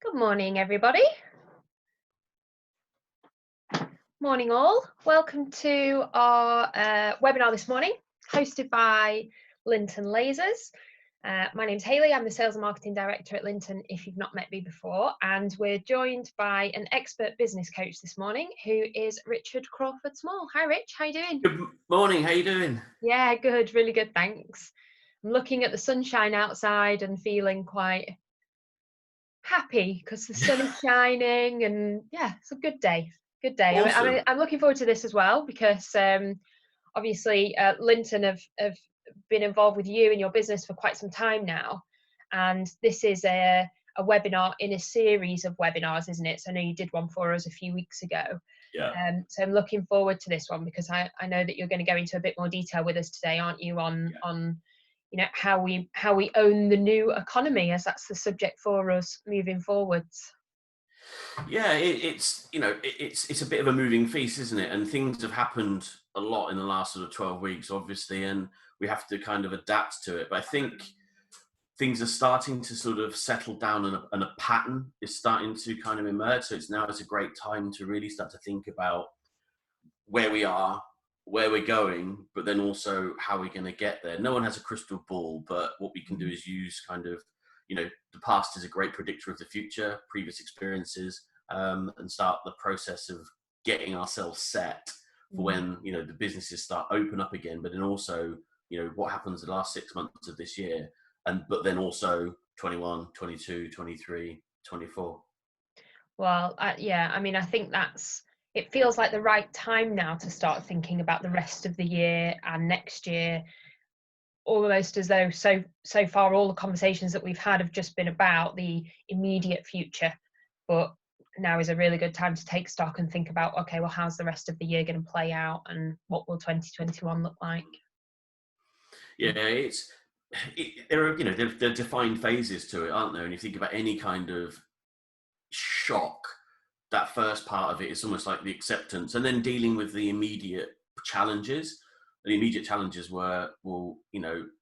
Good morning, everybody. Morning, all. Welcome to our webinar this morning, hosted by Lynton Lasers. My name's Hayley. I'm the Sales and Marketing Director at Lynton, if you've not met me before. And we're joined by an expert business coach this morning, who is Richard Crawford-Small. Hi, Rich. How you doing? Good morning. How you doing? Yeah, good. Really good, thanks. I'm looking at the sunshine outside and feeling quite happy because the sun is shining, and yeah, it's a good day. Good day. Awesome. I'm looking forward to this as well because obviously Lynton have been involved with you and your business for quite some time now, and this is a webinar in a series of webinars, isn't it? So I know you did one for us a few weeks ago. Yeah. So I'm looking forward to this one because I know that you're going to go into a bit more detail with us today, aren't you, on how we own the new economy, as that's the subject for us moving forwards. Yeah, it's a bit of a moving feast, isn't it? And things have happened a lot in the last sort of 12 weeks, obviously, and we have to kind of adapt to it. But I think things are starting to sort of settle down, and a pattern is starting to kind of emerge. So it's a great time to really start to think about where we are, where we're going, but then also how we're going to get there. No one has a crystal ball, but what we can do is use kind of, the past is a great predictor of the future, previous experiences, and start the process of getting ourselves set for when, the businesses start open up again, but then also, what happens the last 6 months of this year, but then also 21, 22, 23, 24. Well, yeah, I mean, I think it feels like the right time now to start thinking about the rest of the year and next year, almost as though so far all the conversations that we've had have just been about the immediate future, but now is a really good time to take stock and think about, okay, well, how's the rest of the year going to play out, and what will 2021 look like? Yeah, there are defined phases to it, aren't there? And if you think about any kind of shock, that first part of it is almost like the acceptance, and then dealing with the immediate challenges. The immediate challenges were, well,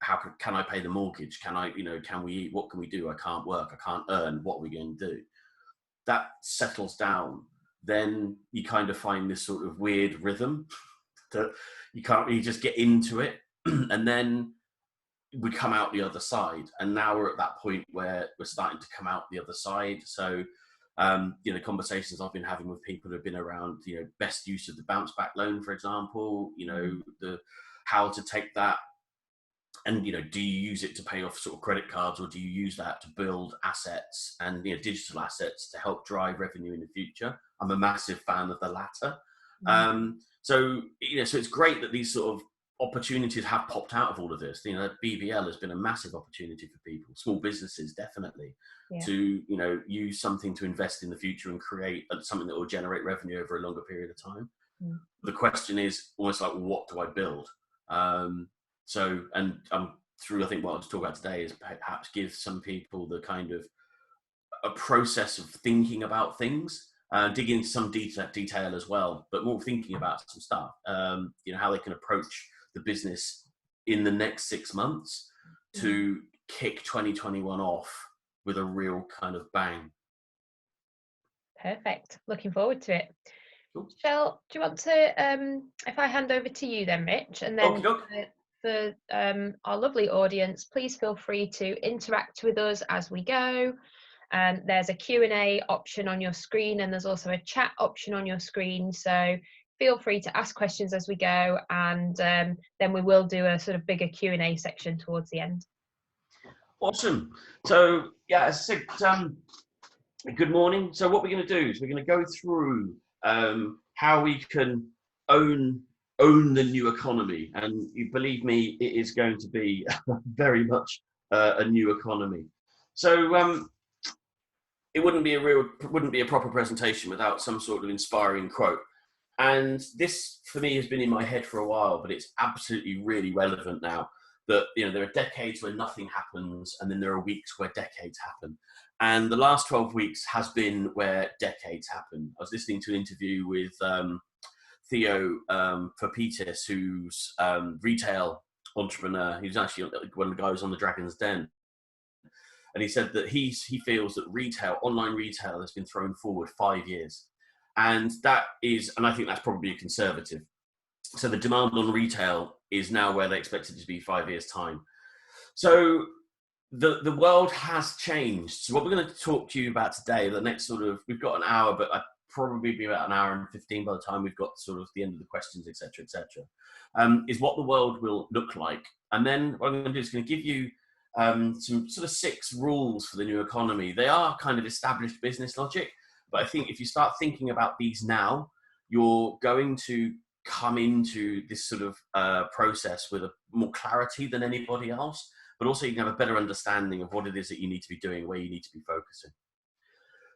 how can I pay the mortgage? Can I, can we eat? What can we do? I can't work. I can't earn. What are we going to do? That settles down. Then you kind of find this sort of weird rhythm that you can't really just get into it. And then we come out the other side. And now we're at that point where we're starting to come out the other side. So, conversations I've been having with people who've been around, best use of the bounce back loan, for example, the how to take that and, do you use it to pay off sort of credit cards, or do you use that to build assets and, digital assets to help drive revenue in the future? I'm a massive fan of the latter. So it's great that these sort of opportunities have popped out of all of this. BBL has been a massive opportunity for people, small businesses, definitely, to use something to invest in the future and create something that will generate revenue over a longer period of time. The question is almost like, what do I build? Through, I think what I'll talk about today is perhaps give some people the kind of a process of thinking about things, dig into some detail as well, but more thinking about some stuff, how they can approach the business in the next 6 months to kick 2021 off with a real kind of bang. Perfect. Looking forward to it. Cool. Shell, do you want to, if I hand over to you then, Rich, and then for our lovely audience, please feel free to interact with us as we go. There's a Q&A option on your screen, and there's also a chat option on your screen. So feel free to ask questions as we go, and then we will do a sort of bigger Q&A section towards the end. Awesome. So yeah, as I said, good morning. So what we're going to do is we're going to go through how we can own the new economy, and you believe me, it is going to be very much a new economy. So it wouldn't be a proper presentation without some sort of inspiring quote. And this, for me, has been in my head for a while, but it's absolutely really relevant now. That there are decades where nothing happens, and then there are weeks where decades happen. And the last 12 weeks has been where decades happen. I was listening to an interview with Theo Papitis, who's retail entrepreneur. He was actually one of the guys on the Dragon's Den. and he said that he feels that online retail has been thrown forward 5 years. And I think that's probably conservative. So the demand on retail is now where they expect it to be 5 years' time. So the world has changed. So what we're going to talk to you about today, the next we've got an hour, but I'd probably be about an hour and 15 by the time we've got sort of the end of the questions, etc., is what the world will look like. And then what I'm going to do is going to give you some sort of 6 rules for the new economy. They are kind of established business logic, but I think if you start thinking about these now, you're going to come into this sort of process with a more clarity than anybody else, but also you can have a better understanding of what it is that you need to be doing, where you need to be focusing.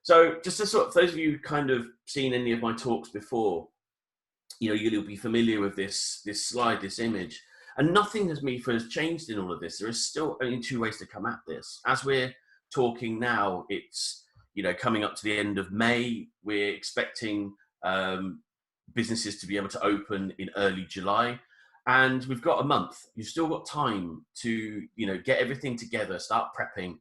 So just to for those of you kind of seen any of my talks before, you'll be familiar with this slide, this image, and nothing has changed in all of this. There is still only 2 ways to come at this. As we're talking now, it's, coming up to the end of May. We're expecting businesses to be able to open in early July. And we've got a month. You've still got time to, get everything together, start prepping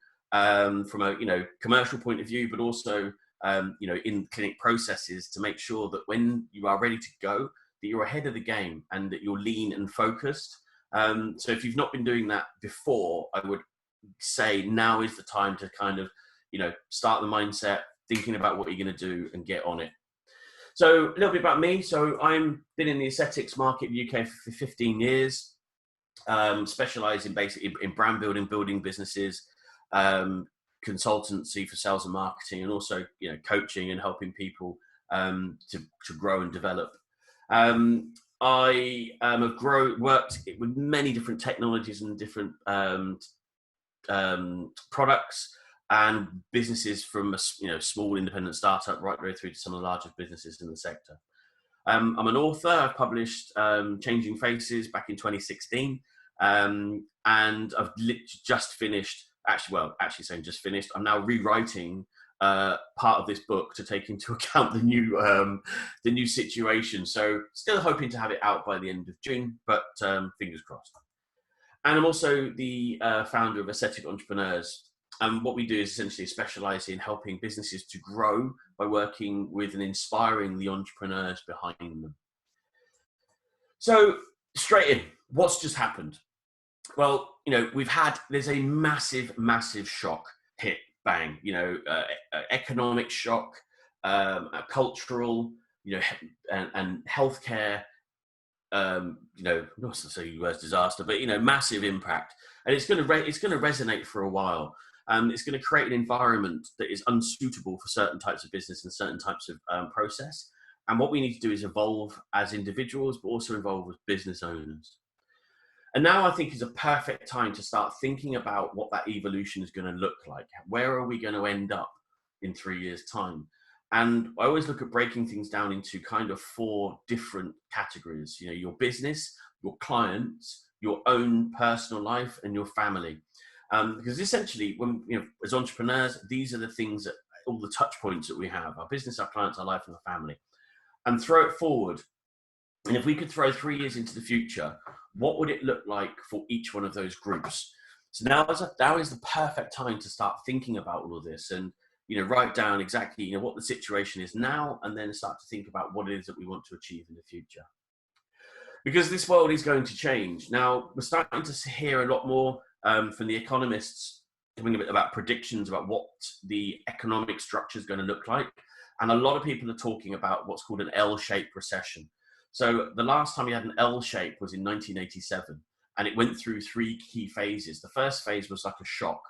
from a, commercial point of view, but also, in clinic processes to make sure that when you are ready to go, that you're ahead of the game and that you're lean and focused. So if you've not been doing that before, I would say now is the time to kind of, start the mindset, thinking about what you're going to do and get on it. So a little bit about me. So I've been in the aesthetics market in the UK for 15 years, specialising basically in brand building businesses, consultancy for sales and marketing, and also, coaching and helping people to grow and develop. I have worked with many different technologies and different products and businesses, from a small independent startup right the way through to some of the largest businesses in the sector. I'm an author. I've published Changing Faces back in 2016, and I've just finished. Saying just finished. I'm now rewriting part of this book to take into account the new situation. So still hoping to have it out by the end of June, but fingers crossed. And I'm also the founder of Aesthetic Entrepreneurs. And what we do is essentially specialise in helping businesses to grow by working with and inspiring the entrepreneurs behind them. So straight in, what's just happened? Well, there's a massive, massive shock hit, bang, economic shock, cultural, and healthcare, not to say the word disaster, but, massive impact. And it's going to resonate for a while. It's going to create an environment that is unsuitable for certain types of business and certain types of process. And what we need to do is evolve as individuals, but also evolve as business owners. And now I think is a perfect time to start thinking about what that evolution is going to look like. Where are we going to end up in 3 years' time? And I always look at breaking things down into kind of 4 different categories. Your business, your clients, your own personal life, and your family. Because essentially, when as entrepreneurs, these are the things that all the touch points that we have: our business, our clients, our life, and our family. And throw it forward. And if we could throw 3 years into the future, what would it look like for each one of those groups? So now is the perfect time to start thinking about all of this and, write down exactly, what the situation is now, and then start to think about what it is that we want to achieve in the future. Because this world is going to change. Now, we're starting to hear a lot more from the economists talking a bit about predictions about what the economic structure is going to look like. And a lot of people are talking about what's called an L-shaped recession. So the last time we had an L shape was in 1987, and it went through 3 key phases. The first phase was like a shock.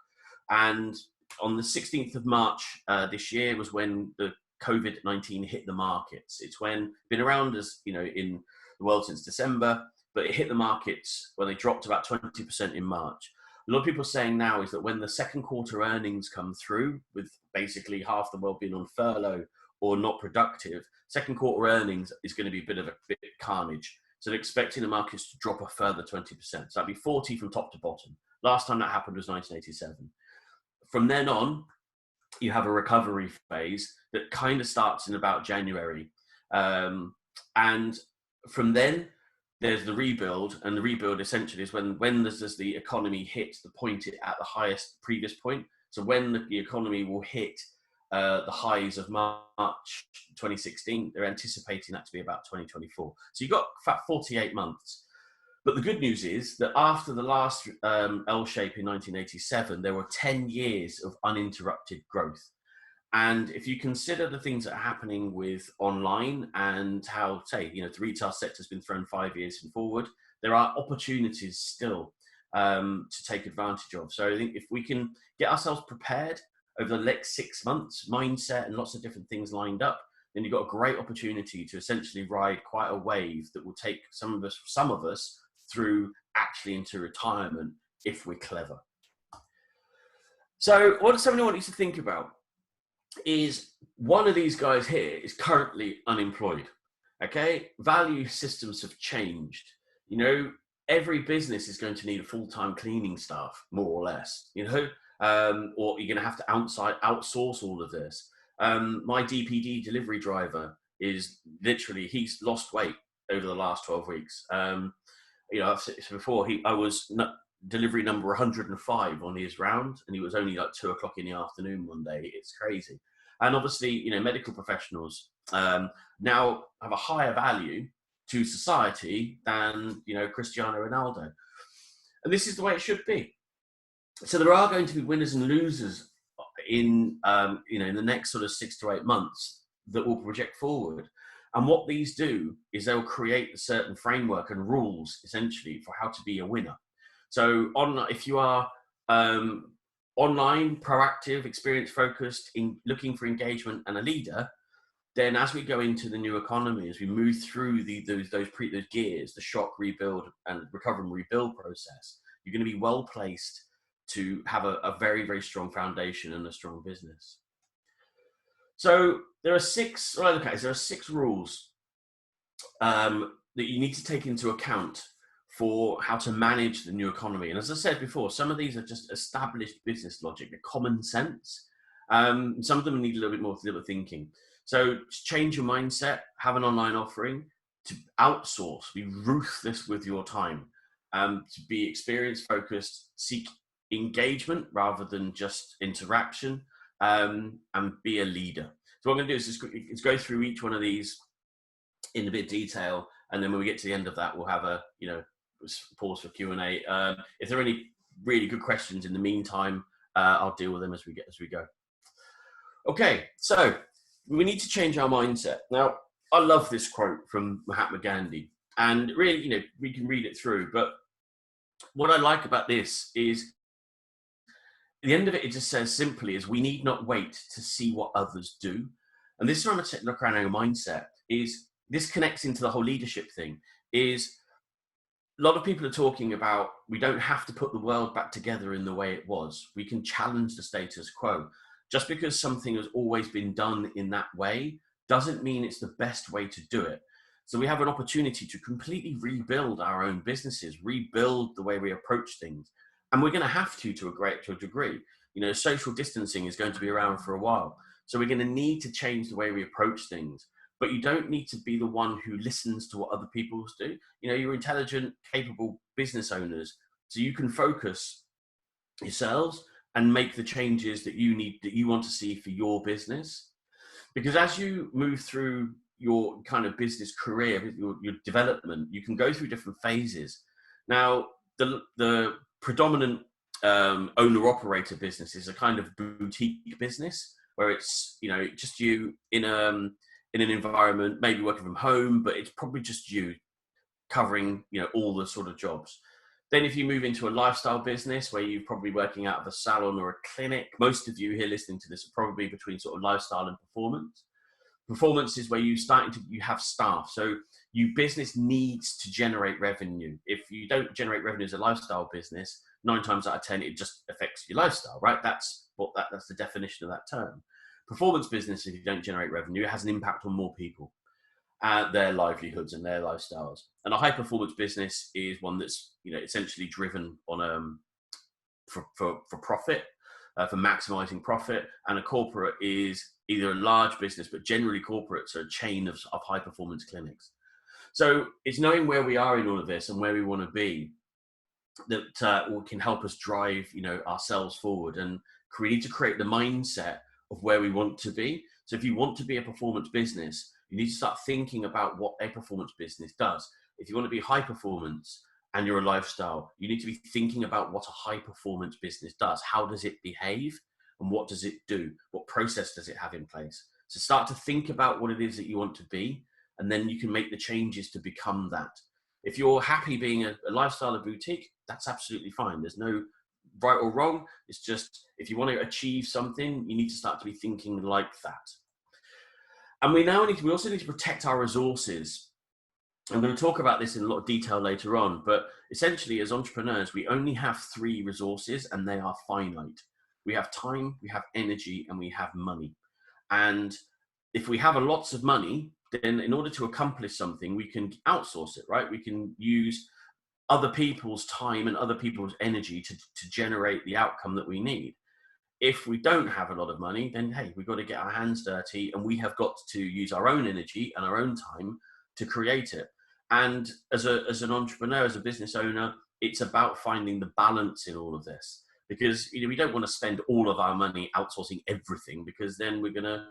And on the 16th of March this year was when the COVID-19 hit the markets. It's been around as, in the world since December, but it hit the markets when they dropped about 20% in March. A lot of people are saying now is that when the second quarter earnings come through, with basically half the world being on furlough or not productive, second quarter earnings is going to be a bit carnage. So they're expecting the markets to drop a further 20%. So that'd be 40 from top to bottom. Last time that happened was 1987. From then on, you have a recovery phase that kind of starts in about January. And from then, there's the rebuild, and the rebuild essentially is when there's the economy hits the point at the highest previous point. So when the economy will hit the highs of March 2016, they're anticipating that to be about 2024. So you've got about 48 months. But the good news is that after the last L-shape in 1987, there were 10 years of uninterrupted growth. And if you consider the things that are happening with online and how, say, the retail sector has been thrown 5 years forward, there are opportunities still to take advantage of. So I think if we can get ourselves prepared over the next 6 months, mindset and lots of different things lined up, then you've got a great opportunity to essentially ride quite a wave that will take some of us through actually into retirement if we're clever. So what somebody wants you to think about is one of these guys here is currently unemployed. Okay, value systems have changed. Every business is going to need a full-time cleaning staff, more or less. Or you're going to have to outsource all of this. My DPD delivery driver is literally, he's lost weight over the last 12 weeks. I've said this before, I was delivery number 105 on his round, and he was only like 2 o'clock in the afternoon one day. It's crazy. And obviously, medical professionals now have a higher value to society than, Cristiano Ronaldo. And this is the way it should be. So there are going to be winners and losers in the next sort of 6 to 8 months that will project forward. And what these do is they'll create a certain framework and rules, essentially, for how to be a winner. So if you are online, proactive, experience-focused, in looking for engagement and a leader, then as we go into the new economy, as we move through those gears, the shock, rebuild, and recover and rebuild process, you're going to be well placed to have a very, very strong foundation and a strong business. So there are 6 rules that you need to take into account for how to manage the new economy. And as I said before, some of these are just established business logic, they're common sense. Some of them need a little bit more thinking. So change your mindset, have an online offering, to outsource, be ruthless with your time, to be experience focused, seek engagement rather than just interaction, and be a leader. So what I'm going to do is go through each one of these in a bit of detail, and then when we get to the end of that, we'll have a pause for Q&A. If there are any really good questions in the meantime, I'll deal with them as we go. Okay, so we need to change our mindset. Now, I love this quote from Mahatma Gandhi, and really, we can read it through. But what I like about this is, at the end of it, it just says simply is we need not wait to see what others do. And this is from a technocratic mindset. Is this connects into the whole leadership thing? Is a lot of people are talking about we don't have to put the world back together in the way it was. We can challenge the status quo. Just because something has always been done in that way doesn't mean it's the best way to do it. So we have an opportunity to completely rebuild our own businesses, rebuild the way we approach things. And we're going to have to a degree. Social distancing is going to be around for a while. So we're going to need to change the way we approach things. But you don't need to be the one who listens to what other people do. You're intelligent, capable business owners. So you can focus yourselves and make the changes that you want to see for your business. Because as you move through your kind of business career, your development, you can go through different phases. Now, the predominant owner-operator business is a kind of boutique business where it's, just you in an environment, maybe working from home, but it's probably just you covering, all the sort of jobs. Then if you move into a lifestyle business where you're probably working out of a salon or a clinic, most of you here listening to this are probably between sort of lifestyle and performance. Performance is where you have staff. So your business needs to generate revenue. If you don't generate revenue as a lifestyle business, 9 times out of 10, it just affects your lifestyle, right? That's the definition of that term. Performance business, if you don't generate revenue, it has an impact on more people, their livelihoods and their lifestyles. And a high performance business is one that's essentially driven on for profit, for maximizing profit. And a corporate is either a large business, but generally corporates are a chain of high performance clinics. So it's knowing where we are in all of this and where we want to be that can help us drive ourselves forward. And We need to create the mindset of where we want to be. So if you want to be a performance business, you need to start thinking about what a performance business does. If you want to be high performance and you're a lifestyle, you need to be thinking about what a high performance business does. How does it behave? And what does it do? What process does it have in place? So start to think about what it is that you want to be, and then you can make the changes to become that. If you're happy being a lifestyle, a boutique, that's absolutely fine. There's no right or wrong. It's just, if you want to achieve something, you need to start to be thinking like that. And we also need to protect our resources. I'm going to talk about this in a lot of detail later on, but essentially as entrepreneurs, we only have 3 resources, and they are finite. We have time, we have energy, and we have money. And if we have lots of money, then in order to accomplish something, we can outsource it, right? We can use other people's time and other people's energy to generate the outcome that we need. If we don't have a lot of money, then hey, we've got to get our hands dirty, and we have got to use our own energy and our own time to create it. And as an entrepreneur, as a business owner, it's about finding the balance in all of this, because we don't want to spend all of our money outsourcing everything, because then we're going to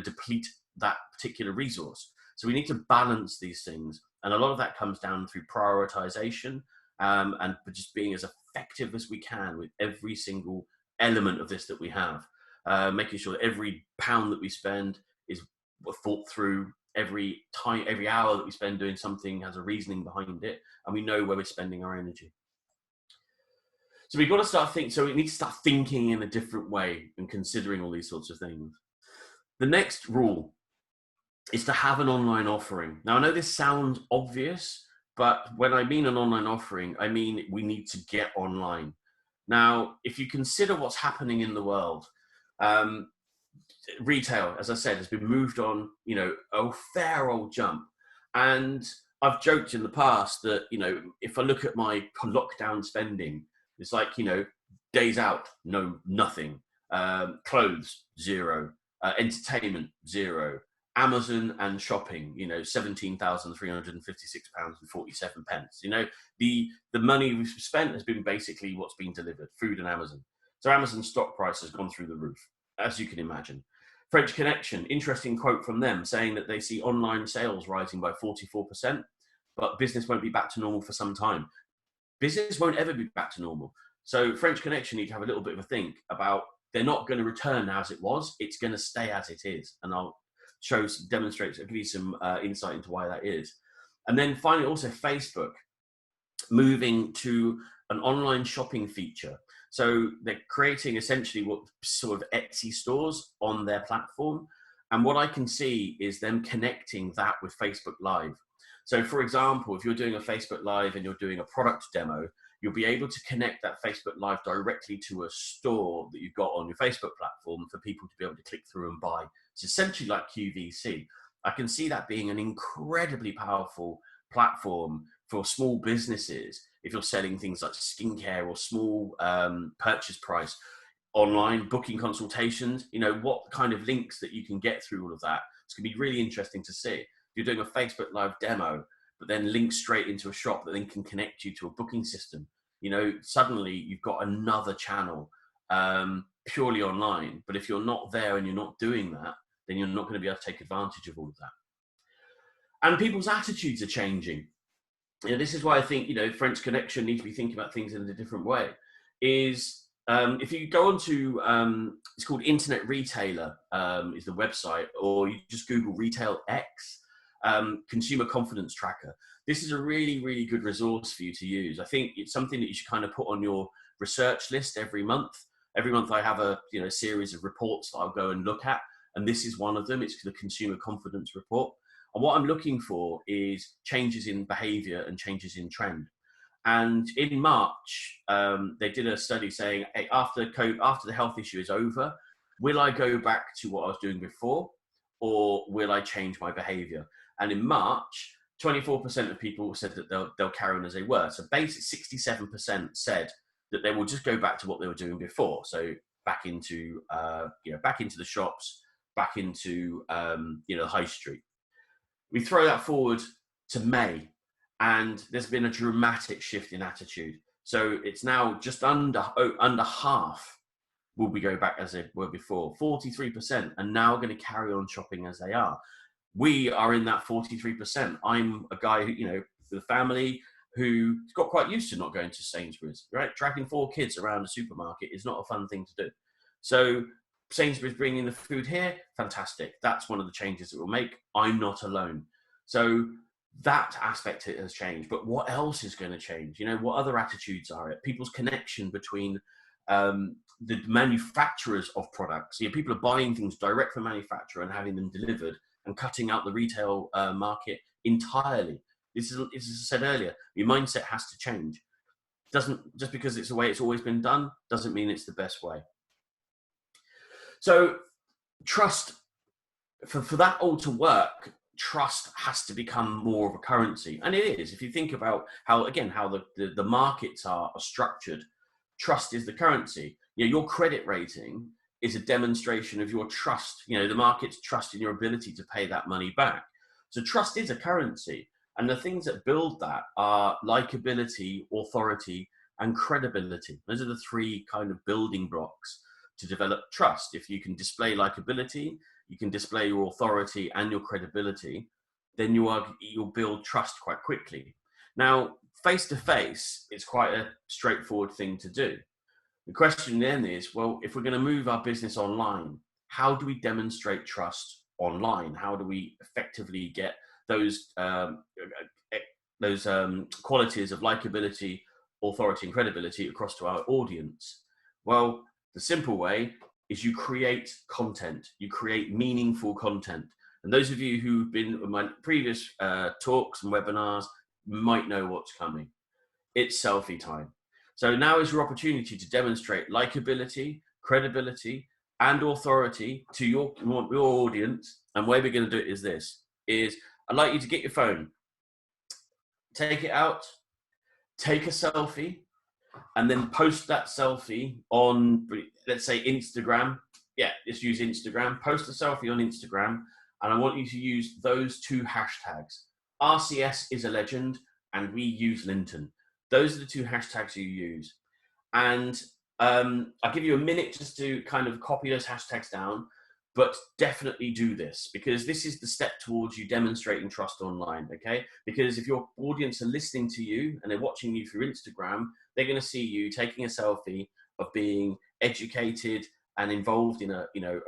deplete that particular resource. So we need to balance these things, and a lot of that comes down through prioritization, and just being as effective as we can with every single element of this that we have, making sure that every pound that we spend is thought through. Every hour that we spend doing something has a reasoning behind it, and we know where we're spending our energy. So we've got to start thinking. So we need to start thinking in a different way and considering all these sorts of things. The next rule is to have an online offering. Now, I know this sounds obvious, but when I mean an online offering, I mean we need to get online. Now, if you consider what's happening in the world, retail, as I said, has been moved on, a fair old jump. And I've joked in the past that, if I look at my lockdown spending, it's like, days out, nothing. Clothes, 0. Entertainment, 0. Amazon and shopping, £17,356.47. The money we've spent has been basically what's been delivered, food and Amazon. So Amazon's stock price has gone through the roof, as you can imagine. French Connection, interesting quote from them, saying that they see online sales rising by 44%, but business won't be back to normal for some time. Business won't ever be back to normal. So French Connection need to have a little bit of a think about, they're not going to return as it was. It's going to stay as it is. And I'll give you some insight into why that is. And then finally, also Facebook, moving to an online shopping feature. So they're creating essentially what sort of Etsy stores on their platform. And what I can see is them connecting that with Facebook Live. So for example, if you're doing a Facebook Live and you're doing a product demo, you'll be able to connect that Facebook Live directly to a store that you've got on your Facebook platform for people to be able to click through and buy. It's essentially like QVC. I can see that being an incredibly powerful platform for small businesses. If you're selling things like skincare or small purchase price, online booking consultations, what kind of links that you can get through all of that. It's going to be really interesting to see. If you're doing a Facebook Live demo, but then link straight into a shop that then can connect you to a booking system, suddenly you've got another channel purely online. But if you're not there and you're not doing that, then you're not going to be able to take advantage of all of that. And people's attitudes are changing. This is why I think, French Connection need to be thinking about things in a different way. Is if you go onto, it's called Internet Retailer is the website, or you just Google Retail X, Consumer Confidence Tracker. This is a really, really good resource for you to use. I think it's something that you should kind of put on your research list every month. Every month I have a series of reports that I'll go and look at, and this is one of them. It's the Consumer Confidence Report. And what I'm looking for is changes in behavior and changes in trend. And in March, they did a study saying, hey, after the health issue is over, will I go back to what I was doing before, or will I change my behavior? And in March, 24% of people said that they'll carry on as they were. So basically 67% said that they will just go back to what they were doing before. So back into the shops, back into the high street. We throw that forward to May, and there's been a dramatic shift in attitude. So it's now just under half will we go back as they were before? 43% are now going to carry on shopping as they are. We are in that 43%. I'm a guy who, you know, with a family who's got quite used to not going to Sainsbury's, right? Dragging 4 kids around a supermarket is not a fun thing to do. So Sainsbury's bringing the food here, fantastic. That's one of the changes that we'll make. I'm not alone. So that aspect has changed. But what else is going to change? You know, what other attitudes are it? People's connection between the manufacturers of products. You know, people are buying things direct from manufacturer and having them delivered, and cutting out the retail market entirely. This is, as I said earlier, your mindset has to change. Doesn't, just because it's the way it's always been done, doesn't mean it's the best way. So trust, for that all to work, trust has to become more of a currency. And it is. If you think about how, again, how the markets are structured, trust is the currency. You know, your credit rating is a demonstration of your trust, you know, the market's trust in your ability to pay that money back. So trust is a currency. And the things that build that are likability, authority, and credibility. Those are the 3 kind of building blocks to develop trust. If you can display likability, you can display your authority and your credibility, then you'll build trust quite quickly. Now, face to face, it's quite a straightforward thing to do. The question then is, well, if we're going to move our business online, how do we demonstrate trust online? How do we effectively get those qualities of likability, authority, and credibility across to our audience? Well, the simple way is you create content. You create meaningful content. And those of you who've been in my previous talks and webinars might know what's coming. It's selfie time. So now is your opportunity to demonstrate likability, credibility, and authority to your audience. And the way we're going to do it is this, is I'd like you to get your phone, take it out, take a selfie, and then post that selfie on, let's say, Instagram. Yeah, let's use Instagram. Post a selfie on Instagram, and I want you to use those 2 hashtags. RCS is a legend, and we use Lynton. Those are the 2 hashtags you use. And I'll give you a minute just to kind of copy those hashtags down, but definitely do this, because this is the step towards you demonstrating trust online, okay? Because if your audience are listening to you and they're watching you through Instagram, they're going to see you taking a selfie of being educated and involved in a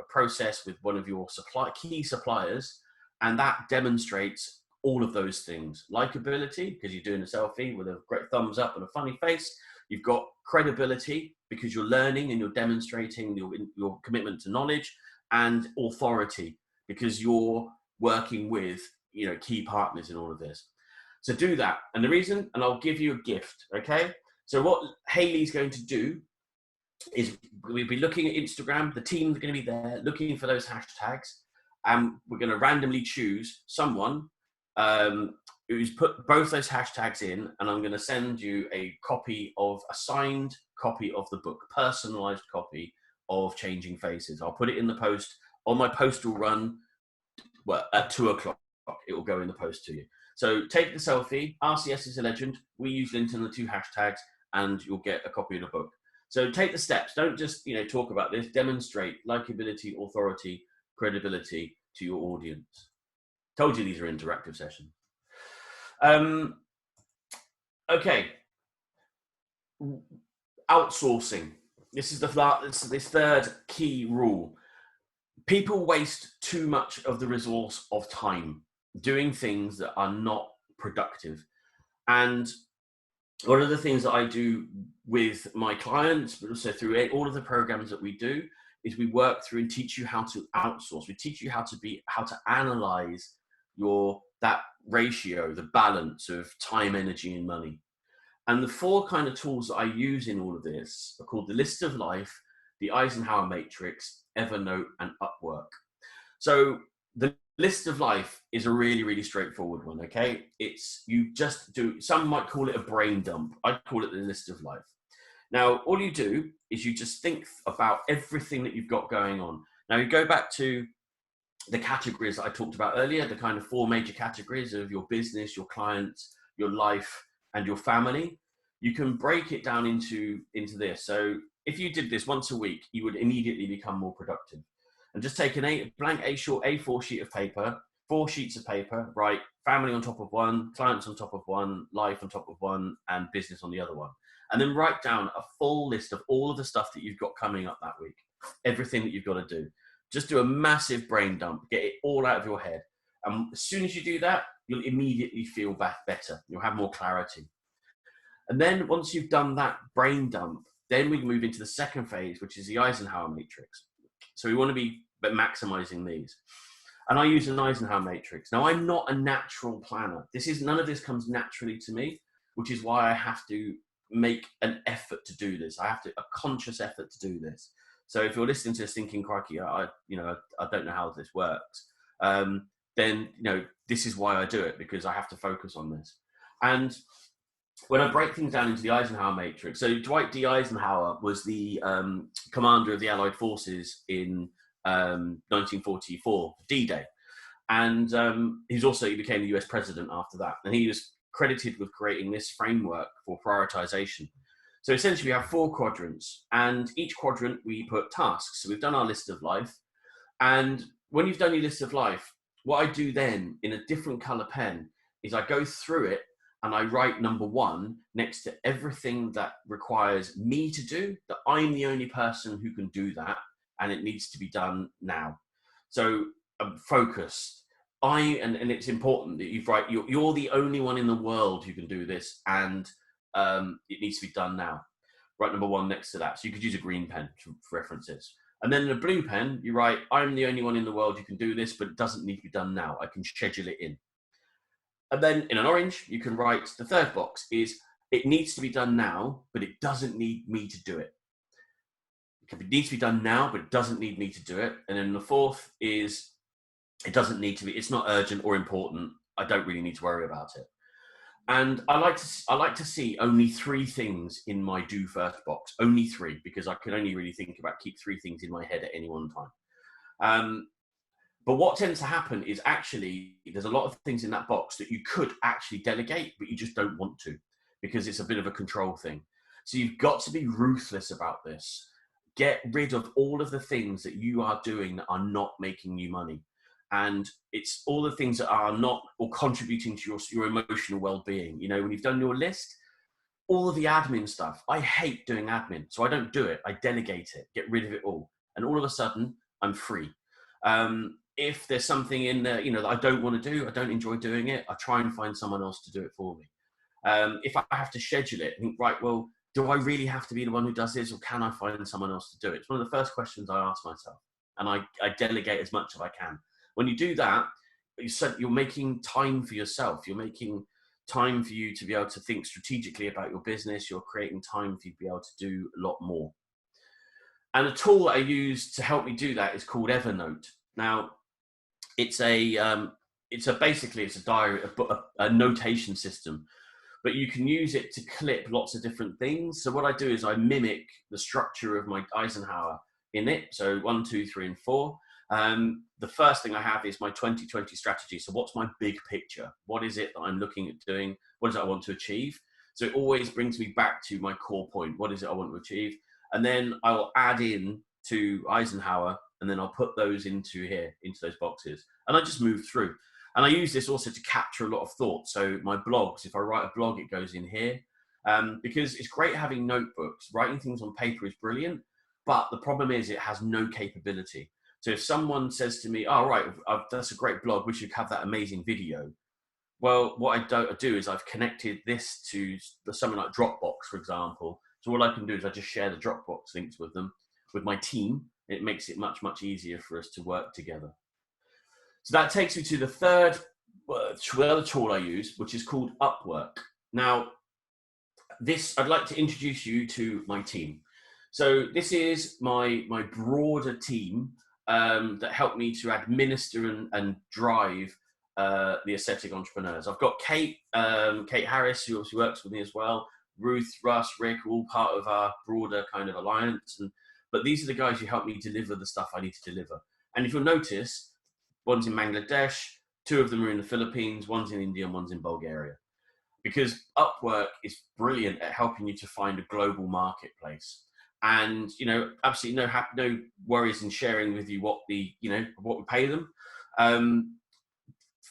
process with one of your key suppliers, and that demonstrates all of those things. Likability, because you're doing a selfie with a great thumbs up and a funny face. You've got credibility, because you're learning and you're demonstrating your commitment to knowledge, and authority, because you're working with, you know, key partners in all of this. So do that. And the reason, and I'll give you a gift, okay? So what Hayley's going to do is we'll be looking at Instagram. The team's going to be there looking for those hashtags, and we're going to randomly choose someone who's put both those hashtags in, and I'm going to send you a signed copy of the book, personalized copy of Changing Faces. I'll put it in the post on my postal run. Well, at 2:00, it will go in the post to you. So take the selfie. RCS is a legend. We use Lynton, the 2 hashtags, and you'll get a copy of the book. So take the steps. Don't just, you know, talk about this. Demonstrate likability, authority, credibility to your audience. Told you these are interactive sessions. Okay. Outsourcing. This is this 3rd key rule. People waste too much of the resource of time doing things that are not productive. And one of the things that I do with my clients, but also through all of the programs that we do, is we work through and teach you how to outsource. We teach you how to analyze that ratio, the balance of time, energy, and money. And the 4 kind of tools that I use in all of this are called the List of Life, the Eisenhower Matrix, Evernote, and Upwork. So the List of Life is a really, really straightforward one, okay? You just do, some might call it a brain dump. I call it the List of Life. Now, all you do is you just think about everything that you've got going on. Now, you go back to the categories that I talked about earlier, the kind of 4 major categories of your business, your clients, your life, and your family. You can break it down into this. So if you did this once a week, you would immediately become more productive. And just take a blank A4 sheet of paper, 4 sheets of paper, write family on top of one, clients on top of one, life on top of one, and business on the other one. And then write down a full list of all of the stuff that you've got coming up that week, everything that you've got to do. Just do a massive brain dump, get it all out of your head. And as soon as you do that, you'll immediately feel better. You'll have more clarity. And then once you've done that brain dump, then we move into the second phase, which is the Eisenhower matrix. So we want to be maximizing these. And I use an Eisenhower matrix. Now, I'm not a natural planner. None of this comes naturally to me, which is why I have to make an effort to do this. I have a conscious effort to do this. So if you're listening to this thinking, crikey, I don't know how this works, then, this is why I do it, because I have to focus on this. And when I break things down into the Eisenhower matrix, so Dwight D. Eisenhower was the commander of the Allied forces in 1944, D-Day. And he became the US president after that. And he was credited with creating this framework for prioritization. So essentially we have 4 quadrants, and each quadrant we put tasks. So we've done our list of life. And when you've done your list of life, what I do then in a different color pen is I go through it and I write number 1 next to everything that requires me to do, that I'm the only person who can do that, and it needs to be done now. So I'm focused. And it's important that you're the only one in the world who can do this, and it needs to be done now. Write number 1 next to that. So you could use a green pen for references. And then in a blue pen, you write, I'm the only one in the world who can do this, but it doesn't need to be done now. I can schedule it in. And then in an orange, you can write the third box is, it needs to be done now, but it doesn't need me to do it. It needs to be done now, but it doesn't need me to do it. And then the fourth is, it doesn't need to be, it's not urgent or important. I don't really need to worry about it. And I like to see only 3 things in my do first box, only 3, because I can only really keep 3 things in my head at any one time. But what tends to happen is actually there's a lot of things in that box that you could actually delegate, but you just don't want to, because it's a bit of a control thing. So you've got to be ruthless about this. Get rid of all of the things that you are doing that are not making you money. And it's all the things that are not or contributing to your emotional well-being. When you've done your list, all of the admin stuff, I hate doing admin, so I don't do it. I delegate it, get rid of it all. And all of a sudden, I'm free. If there's something in there, that I don't want to do, I don't enjoy doing it, I try and find someone else to do it for me. If I have to schedule it, I think, right, well, do I really have to be the one who does this, or can I find someone else to do it? It's one of the first questions I ask myself, and I delegate as much as I can. When you do that, you're making time for yourself. You're making time for you to be able to think strategically about your business. You're creating time for you to be able to do a lot more. And a tool that I use to help me do that is called Evernote. Now, it's basically a diary, a notation system, but you can use it to clip lots of different things. So what I do is I mimic the structure of my Eisenhower in it. So 1, 2, 3, and 4. The first thing I have is my 2020 strategy. So what's my big picture? What is it that I'm looking at doing? What is it I want to achieve? So it always brings me back to my core point. What is it I want to achieve? And then I'll add in to Eisenhower, and then I'll put those into those boxes. And I just move through. And I use this also to capture a lot of thoughts. So my blogs, if I write a blog, it goes in here. Because it's great having notebooks. Writing things on paper is brilliant, but the problem is it has no capability. So if someone says to me, oh, right, that's a great blog, we should have that amazing video. Well, what I do is I've connected this to something like Dropbox, for example. So all I can do is I just share the Dropbox links with them, with my team. It makes it much, much easier for us to work together. So that takes me to the third other tool I use, which is called Upwork. Now, I'd like to introduce you to my team. So this is my broader team that help me to administer and drive the aesthetic entrepreneurs. I've got Kate Harris, who obviously works with me as well. Ruth, Russ, Rick, all part of our broader kind of alliance. But these are the guys who help me deliver the stuff I need to deliver. And if you'll notice, one's in Bangladesh, 2 of them are in the Philippines, one's in India, and one's in Bulgaria. Because Upwork is brilliant at helping you to find a global marketplace. and absolutely no worries in sharing with you what we pay them,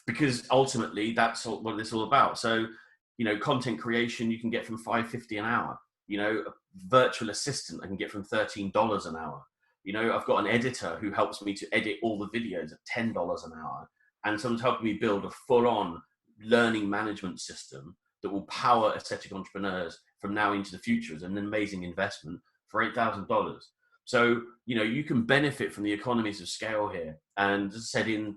because ultimately that's what it's all about. So content creation you can get from $5.50 an hour. A virtual assistant I can get from $13 an hour. I've got an editor who helps me to edit all the videos at $10 an hour, and someone's helping me build a full-on learning management system that will power aesthetic entrepreneurs from now into the future as an amazing investment for $8,000. So you can benefit from the economies of scale here. And as I said, in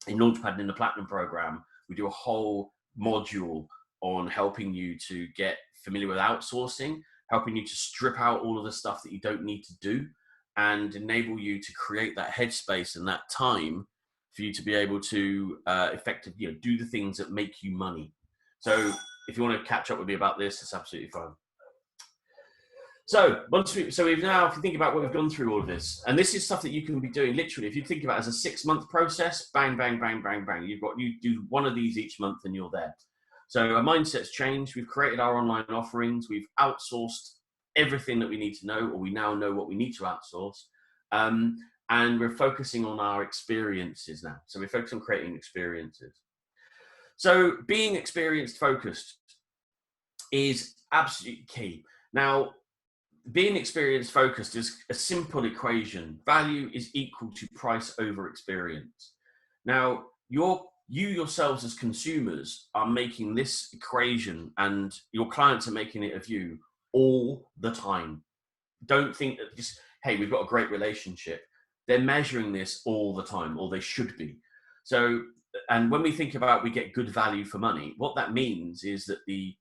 Launchpad and in the Platinum program, we do a whole module on helping you to get familiar with outsourcing, helping you to strip out all of the stuff that you don't need to do, and enable you to create that headspace and that time for you to be able to effectively do the things that make you money. So if you want to catch up with me about this, it's absolutely fine. So we've now, if you think about what we've gone through all of this, and this is stuff that you can be doing literally, if you think about it as a 6-month process, bang, bang, bang, bang, bang, you do one of these each month and you're there. So our mindset's changed. We've created our online offerings. We've outsourced everything that we need to know, or we now know what we need to outsource. And we're focusing on our experiences now. So we're focused on creating experiences. So being experience focused is absolutely key. Now, being experience focused is a simple equation. Value is equal to price over experience. Now, you yourselves as consumers are making this equation, and your clients are making it of you all the time. Don't think that just, hey, we've got a great relationship. They're measuring this all the time, or they should be. So, and when we think about we get good value for money, what that means is that the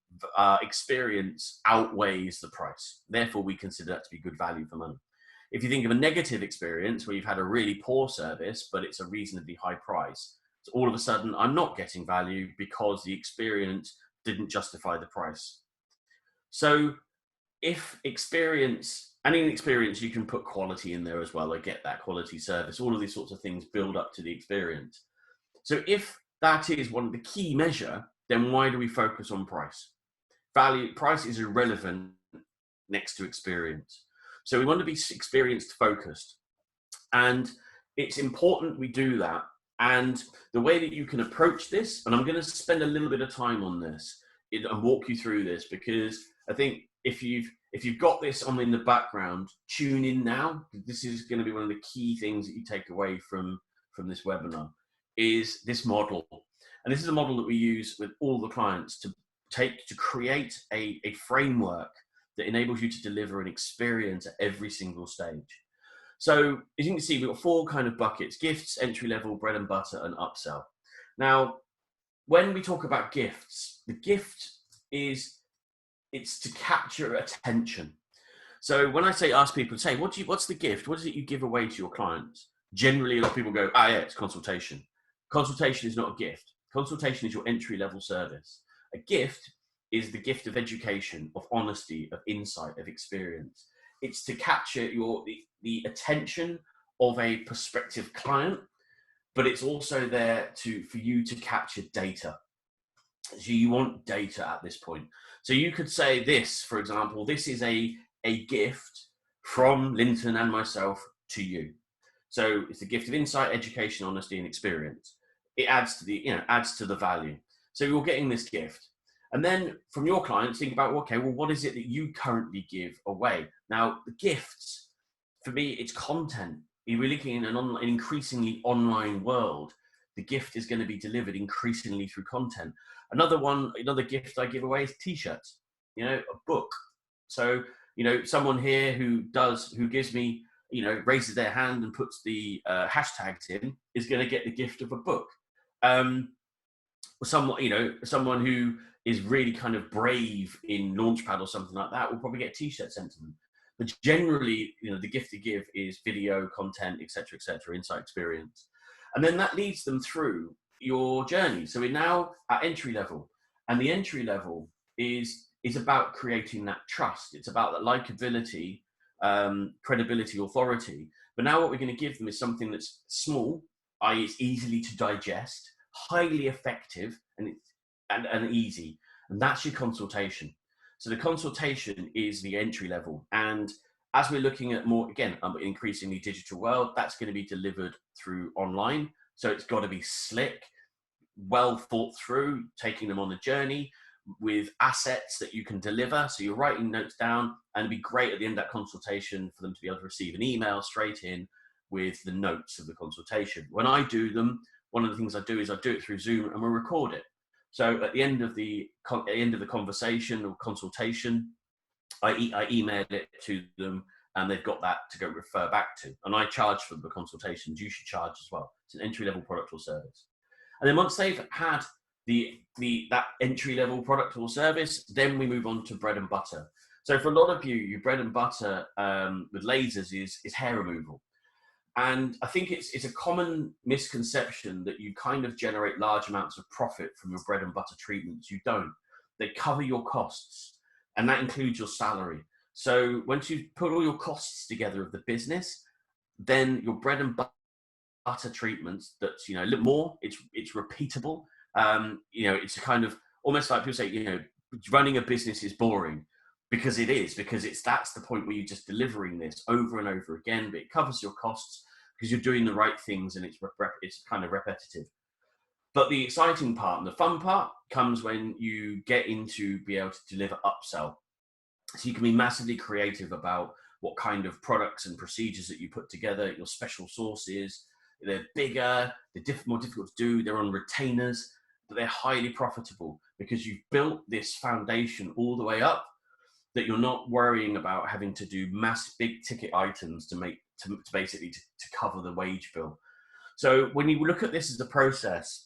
experience outweighs the price. Therefore, we consider that to be good value for money. If you think of a negative experience where you've had a really poor service, but it's a reasonably high price, so all of a sudden I'm not getting value because the experience didn't justify the price. So if experience, and in experience you can put quality in there as well, I get that, quality service, all of these sorts of things build up to the experience. So if that is one of the key measure, then why do we focus on price? Price is irrelevant next to experience. So we want to be experience focused, and it's important we do that. And the way that you can approach this, and I'm going to spend a little bit of time on this and walk you through this, because I think if you've got this on in the background, tune in now. This is going to be one of the key things that you take away from this webinar, is this model. And this is a model that we use with all the clients to create a framework that enables you to deliver an experience at every single stage. So as you can see, we've got 4 kind of buckets: gifts, entry level, bread and butter, and upsell. Now, when we talk about gifts, the gift it's to capture attention. So when I ask people, say, what's the gift? What is it you give away to your clients? Generally, a lot of people go, yeah, it's consultation. Consultation is not a gift. Consultation is your entry level service. A gift is the gift of education, of honesty, of insight, of experience. It's to capture the attention of a prospective client, but it's also there for you to capture data. So you want data at this point. So you could say this, for example, this is a gift from Lynton and myself to you. So it's a gift of insight, education, honesty, and experience. It adds to the value. So you're getting this gift. And then from your clients, think about, okay, well, what is it that you currently give away? Now, the gifts, for me, it's content. You're looking in an increasingly online world. The gift is going to be delivered increasingly through content. Another gift I give away is t-shirts, a book. So, someone here who gives me, raises their hand and puts the hashtags in, is going to get the gift of a book. Someone who is really kind of brave in Launchpad or something like that will probably get a t-shirt sent to them. But generally, the gift to give is video, content, etc., insight, experience. And then that leads them through your journey. So we're now at entry level, and the entry level is about creating that trust. It's about that likability, credibility, authority. But now what we're going to give them is something that's small, i.e. it's easily to digest, highly effective, and easy. And that's your consultation. So the consultation is the entry level. And as we're looking at more, again, increasingly digital world, that's going to be delivered through online. So it's got to be slick, well thought through, taking them on a journey with assets that you can deliver. So you're writing notes down, and it'd be great at the end of that consultation for them to be able to receive an email straight in with the notes of the consultation. When I do them, one of the things I do is I do it through Zoom and we'll record it. So at the end of the conversation or consultation, I email it to them, and they've got that to go refer back to. And I charge for the consultations. You should charge as well. It's an entry-level product or service. And then once they've had that entry-level product or service, then we move on to bread and butter. So for a lot of you, your bread and butter with lasers is hair removal. And I think it's a common misconception that you kind of generate large amounts of profit from your bread and butter treatments. You don't. They cover your costs, and that includes your salary. So once you put all your costs together of the business, then your bread and butter treatments, that's, a little more, it's repeatable. It's a kind of almost like people say, running a business is boring, because it is, that's the point where you're just delivering this over and over again, but it covers your costs because you're doing the right things, and it's kind of repetitive. But the exciting part and the fun part comes when you get into be able to deliver upsell. So you can be massively creative about what kind of products and procedures that you put together, your special sauces. They're bigger, they're more difficult to do, they're on retainers, but they're highly profitable because you've built this foundation all the way up, that you're not worrying about having to do mass big ticket items to basically cover the wage bill. So when you look at this as a process,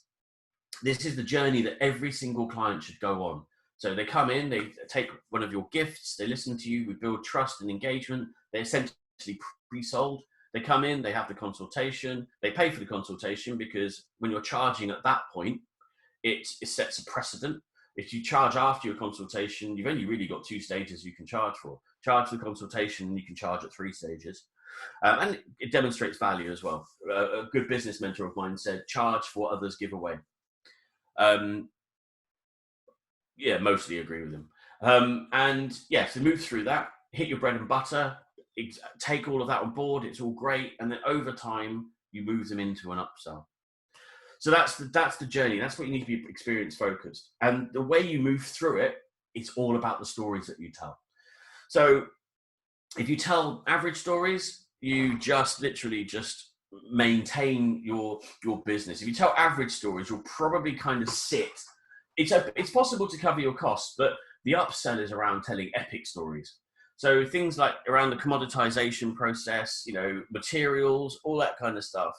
this is the journey that every single client should go on. So they come in, they take one of your gifts, they listen to you, we build trust and engagement. They're essentially pre-sold. They come in, they have the consultation, they pay for the consultation, because when you're charging at that point, it sets a precedent. If you charge after your consultation, you've only really got 2 stages you can charge for. Charge for the consultation, and you can charge at 3 stages. And it demonstrates value as well. A good business mentor of mine said, charge for what others give away. Mostly agree with him. So move through that, hit your bread and butter, take all of that on board, it's all great. And then over time, you move them into an upsell. So that's the journey. That's what you need to be experience focused. And the way you move through it, it's all about the stories that you tell. So if you tell average stories, you literally maintain your business. If you tell average stories, you'll probably kind of sit. It's possible to cover your costs, but the upsell is around telling epic stories. So things like around the commoditization process, materials, all that kind of stuff.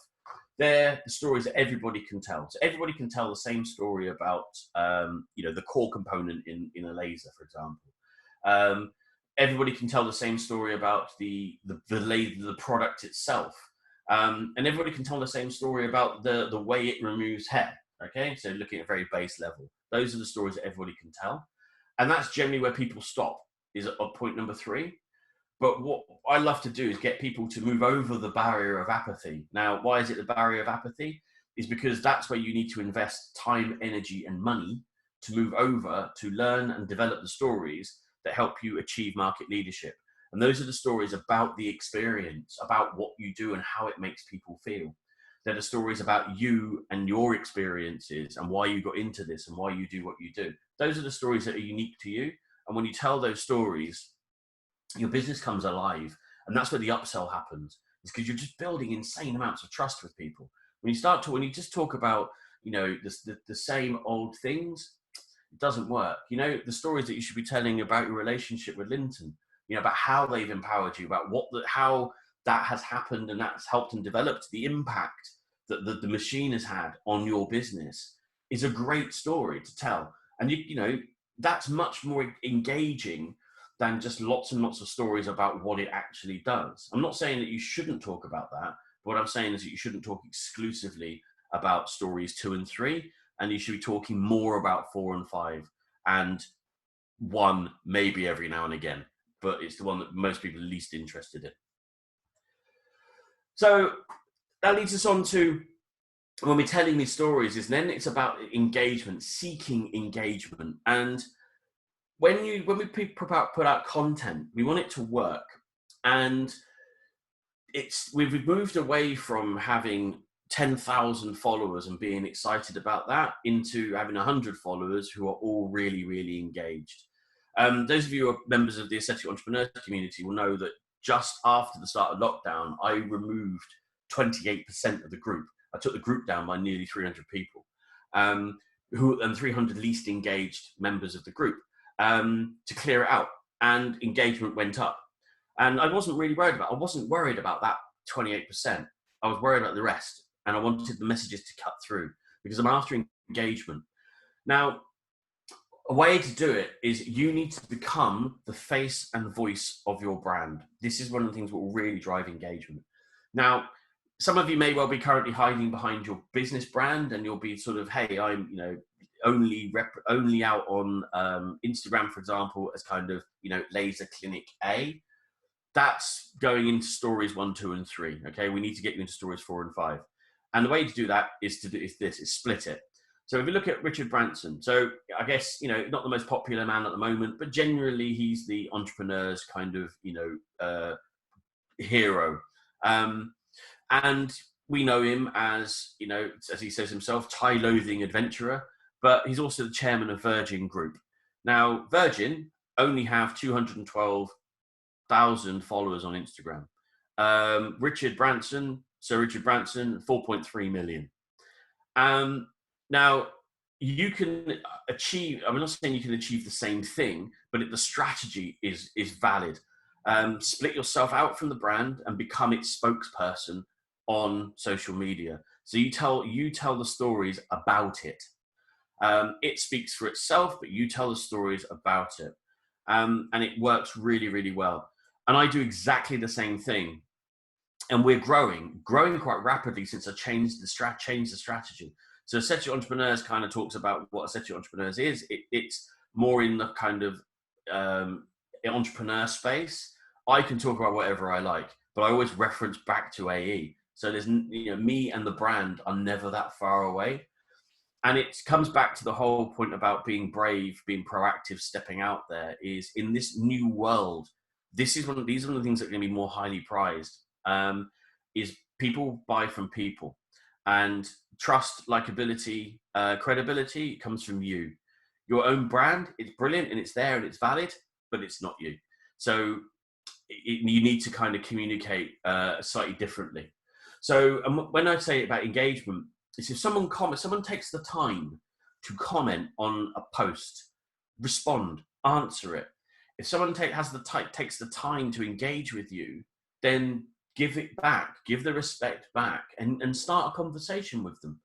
They're the stories that everybody can tell. So everybody can tell the same story about, the core component in a laser, for example. Everybody can tell the same story about the product itself. And everybody can tell the same story about the way it removes hair. Okay, so looking at a very base level. Those are the stories that everybody can tell. And that's generally where people stop, is at point number 3. But what I love to do is get people to move over the barrier of apathy. Now, why is it the barrier of apathy? Is because that's where you need to invest time, energy, and money to move over to learn and develop the stories that help you achieve market leadership. And those are the stories about the experience, about what you do and how it makes people feel. They're the stories about you and your experiences and why you got into this and why you do what you do. Those are the stories that are unique to you. And when you tell those stories, your business comes alive. And that's where the upsell happens. It's because you're just building insane amounts of trust with people. When you just talk about, the same old things, it doesn't work. The stories that you should be telling about your relationship with Lynton, about how they've empowered you, about how that has happened and that's helped and developed, the impact that the machine has had on your business is a great story to tell. And that's much more engaging than just lots and lots of stories about what it actually does. I'm not saying that you shouldn't talk about that. What I'm saying is that you shouldn't talk exclusively about stories 2 and 3, and you should be talking more about 4 and 5, and 1 maybe every now and again, but it's the one that most people are least interested in. So that leads us on to, when we're telling these stories, then it's about engagement, seeking engagement. And when we put out content, we want it to work. And we've moved away from having 10,000 followers and being excited about that into having 100 followers who are all really, really engaged. Those of you who are members of the aesthetic entrepreneurs community will know that just after the start of lockdown, I removed 28% of the group. I took the group down by nearly 300 people, and 300 least engaged members of the group, to clear it out, and engagement went up. And I wasn't worried about that 28%. I was worried about the rest, and I wanted the messages to cut through because I'm after engagement. Now, a way to do it is you need to become the face and the voice of your brand. This is one of the things that will really drive engagement. Now, some of you may well be currently hiding behind your business brand, and you'll be sort of, hey, I'm, only out on Instagram, for example, as kind of, laser clinic A. That's going into stories 1, 2, and 3. Okay, we need to get you into stories 4 and 5. And the way to do that is split it. So if we look at Richard Branson, so I guess, not the most popular man at the moment, but generally he's the entrepreneur's kind of, hero. And we know him as, as he says himself, Thai-loathing adventurer, but he's also the chairman of Virgin Group. Now, Virgin only have 212,000 followers on Instagram. Richard Branson, 4.3 million. Now, you can achieve, I'm not saying you can achieve the same thing, but the strategy is valid. Split yourself out from the brand and become its spokesperson on social media. So you tell the stories about it. It speaks for itself, but you tell the stories about it. And it works really, really well. And I do exactly the same thing. And we're growing quite rapidly since I changed the strategy. So Aesthetic Entrepreneurs kind of talks about what Aesthetic Entrepreneurs is. It's more in the kind of entrepreneur space. I can talk about whatever I like, but I always reference back to AE. So there's, me and the brand are never that far away. And it comes back to the whole point about being brave, being proactive, stepping out there. Is in this new world, these are one of the things that are going to be more highly prized. Is people buy from people, and trust, likability, credibility comes from you. Your own brand, it's brilliant and it's there and it's valid, but it's not you. So you need to kind of communicate slightly differently. So when I say about engagement, it's if someone takes the time to comment on a post, respond, answer it. If someone takes the time to engage with you, then give it back, give the respect back, and start a conversation with them.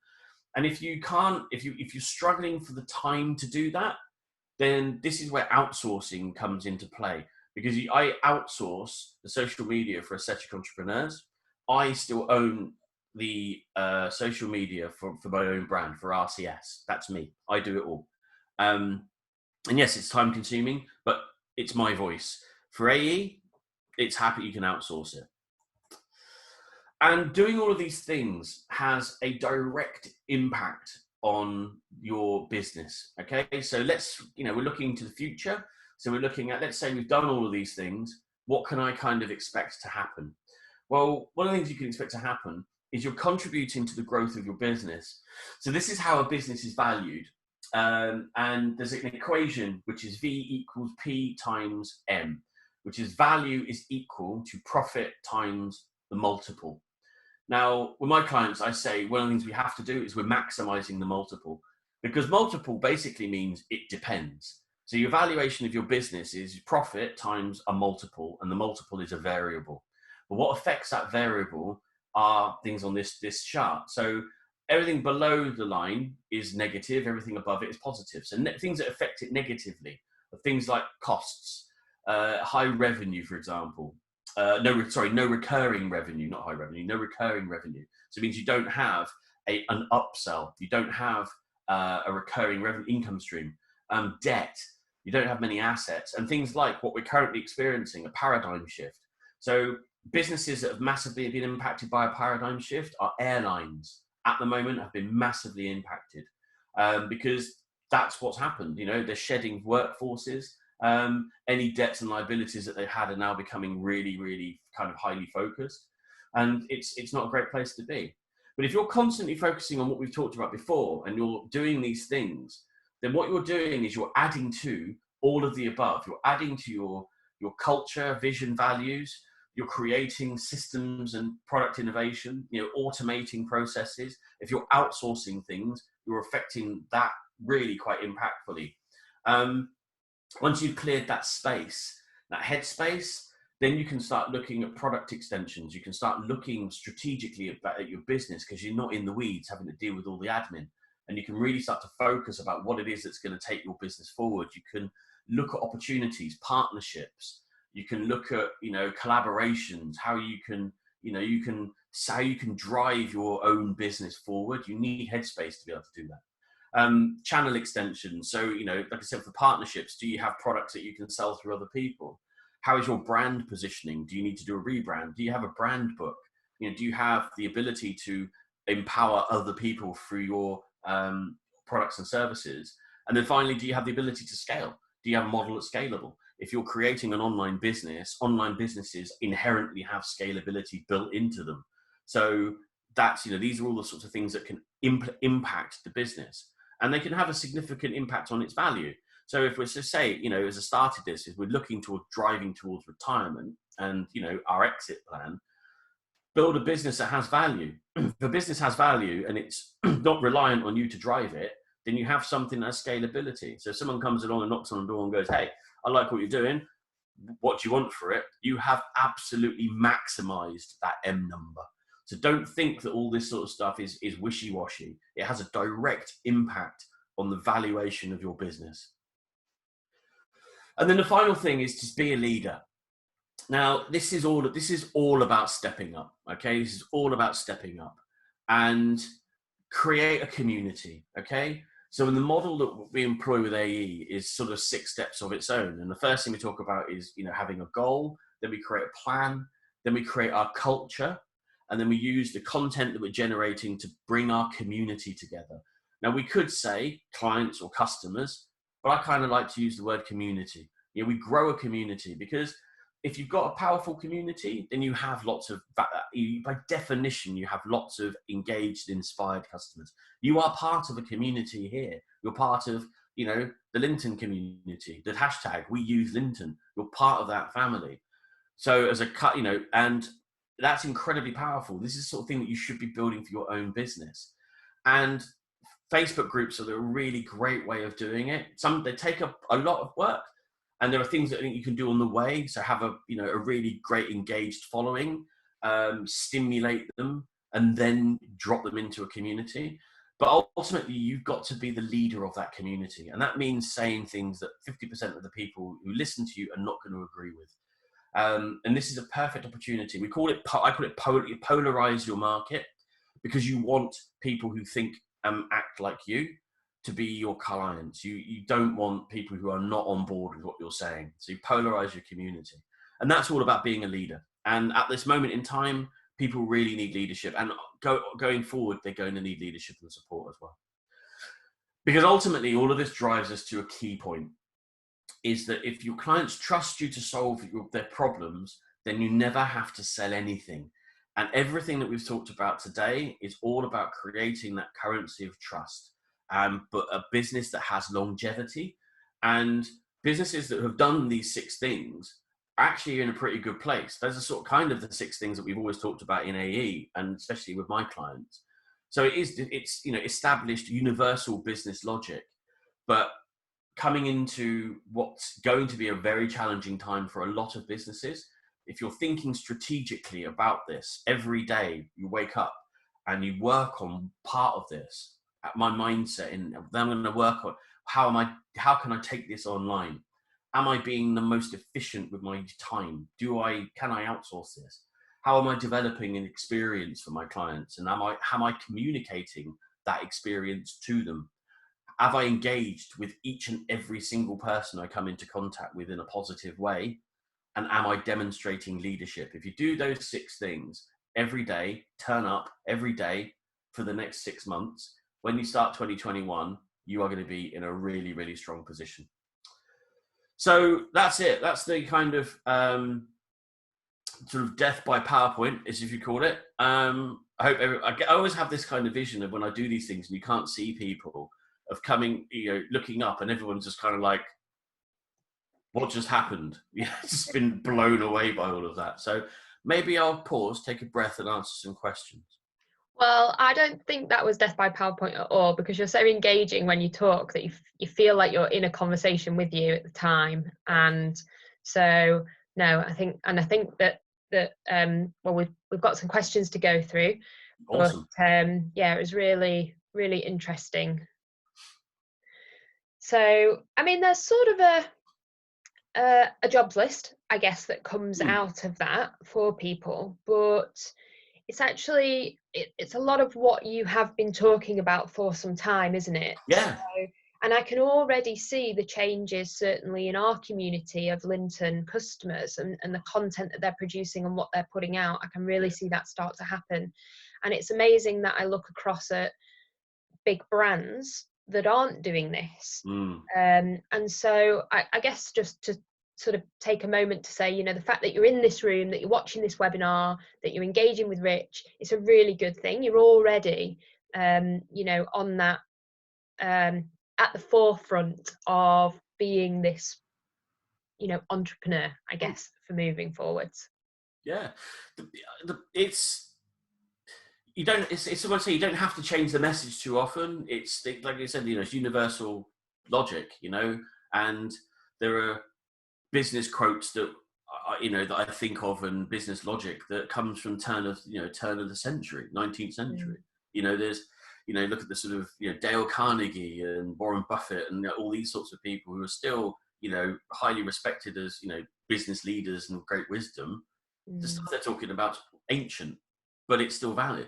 And if you're struggling for the time to do that, then this is where outsourcing comes into play. Because I outsource the social media for aesthetic entrepreneurs. I still own the social media for my own brand, for RCS. That's me. I do it all. And yes, it's time consuming, but it's my voice. For AE, it's happy you can outsource it. And doing all of these things has a direct impact on your business. Okay, so we're looking to the future. So we're looking at, let's say we've done all of these things. What can I kind of expect to happen? Well, one of the things you can expect to happen is you're contributing to the growth of your business. So this is how a business is valued. And there's an equation, which is V equals P times M, which is value is equal to profit times the multiple. Now, with my clients, I say one of the things we have to do is we're maximizing the multiple, because multiple basically means it depends. So your valuation of your business is profit times a multiple, and the multiple is a variable. But what affects that variable are things on this chart. So everything below the line is negative, everything above it is positive. So things that affect it negatively are things like costs, high revenue, for example. No recurring revenue, not high revenue, no recurring revenue. So it means you don't have an upsell, you don't have a recurring revenue income stream, debt, you don't have many assets, and things like what we're currently experiencing, a paradigm shift. So businesses that have massively been impacted by a paradigm shift are airlines. At the moment, have been massively impacted because that's what's happened. They're shedding workforces, Any debts and liabilities that they've had are now becoming really, really kind of highly focused. And it's not a great place to be. But if you're constantly focusing on what we've talked about before and you're doing these things, then what you're doing is you're adding to all of the above. You're adding to your culture, vision, values. You're creating systems and product innovation, automating processes. If you're outsourcing things, you're affecting that really quite impactfully. Once you've cleared that space, that headspace, then you can start looking at product extensions. You can start looking strategically at your business because you're not in the weeds having to deal with all the admin. And you can really start to focus about what it is that's going to take your business forward. You can look at opportunities, partnerships. You can look at, collaborations, how you can drive your own business forward. You need headspace to be able to do that. Channel extensions. So, like I said, for partnerships, do you have products that you can sell through other people? How is your brand positioning? Do you need to do a rebrand? Do you have a brand book? Do you have the ability to empower other people through your products and services? And then finally, do you have the ability to scale? Do you have a model that's scalable? If you're creating an online businesses inherently have scalability built into them. So that's, these are all the sorts of things that can impact the business, and they can have a significant impact on its value. So if we're to say, as I started this, is we're looking toward driving towards retirement and, our exit plan, build a business that has value. If a business has value and it's not reliant on you to drive it, then you have something that has scalability. So if someone comes along and knocks on the door and goes, hey, I like what you're doing. What do you want for it? You have absolutely maximized that M number. So don't think that all this sort of stuff is wishy-washy. It has a direct impact on the valuation of your business. And then the final thing is to be a leader. Now, this is all about stepping up. Okay, this is all about stepping up and create a community. Okay, so in the model that we employ with AE is sort of 6 steps of its own. And the first thing we talk about is having a goal. Then we create a plan. Then we create our culture, and then we use the content that we're generating to bring our community together. Now, we could say clients or customers, but I kind of like to use the word community. We grow a community because if you've got a powerful community, then you have lots of, by definition, you have lots of engaged, inspired customers. You are part of a community here. You're part of, the Lynton community, the hashtag, we use Lynton. You're part of that family. So as and that's incredibly powerful. This is the sort of thing that you should be building for your own business. And Facebook groups are a really great way of doing it. They take up a lot of work, and there are things that I think you can do on the way. So have a really great engaged following, stimulate them, and then drop them into a community. But ultimately, you've got to be the leader of that community, and that means saying things that 50% of the people who listen to you are not going to agree with. And this is a perfect opportunity. I call it polarize your market, because you want people who think act like you to be your clients. You don't want people who are not on board with what you're saying. So you polarize your community. And that's all about being a leader. And at this moment in time, people really need leadership. And going forward, they're going to need leadership and support as well. Because ultimately, all of this drives us to a key point, is that if your clients trust you to solve their problems, then you never have to sell anything. And everything that we've talked about today is all about creating that currency of trust, but a business that has longevity. And businesses that have done these 6 things are actually in a pretty good place. Those are sort of kind of the 6 things that we've always talked about in AE, and especially with my clients. So it's established universal business logic, but coming into what's going to be a very challenging time for a lot of businesses. If you're thinking strategically about this every day, you wake up and you work on part of this, at my mindset, and then I'm going to work on how can I take this online? Am I being the most efficient with my time? Can I outsource this? How am I developing an experience for my clients? And am I communicating that experience to them? Have I engaged with each and every single person I come into contact with in a positive way? And am I demonstrating leadership? If you do those 6 things every day, turn up every day for the next 6 months, when you start 2021, you are going to be in a really, really strong position. So that's it. That's the kind of sort of death by PowerPoint, as if you call it. I hope I always have this kind of vision of when I do these things and you can't see people, of coming, looking up and everyone's just kind of like, what just happened? Yeah, just been blown away by all of that. So maybe I'll pause, take a breath, and answer some questions. Well, I don't think that was death by PowerPoint at all, because you're so engaging when you talk that you feel like you're in a conversation with you at the time. And so, no, I think that well, we've got some questions to go through. Awesome. But yeah, it was really, really interesting. So, I mean, there's sort of a jobs list, I guess, that comes out of that for people, but it's actually it's a lot of what you have been talking about for some time, isn't it? Yeah. So, and I can already see the changes, certainly in our community of Lynton customers, and the content that they're producing and what they're putting out. I can really see that start to happen. And it's amazing that I look across at big brands that aren't doing this. And so I guess just to sort of take a moment to say, the fact that you're in this room, that you're watching this webinar, that you're engaging with Rich, it's a really good thing. You're already, on that, at the forefront of being this, entrepreneur, I guess, for moving forwards. Yeah. It's almost say you don't have to change the message too often. It's like you said, it's universal logic, and there are business quotes that that I think of, and business logic that comes from turn of the century, 19th century. There's look at the sort of Dale Carnegie and Warren Buffett and all these sorts of people who are still highly respected as business leaders and great wisdom. The stuff they're talking about is ancient, but it's still valid.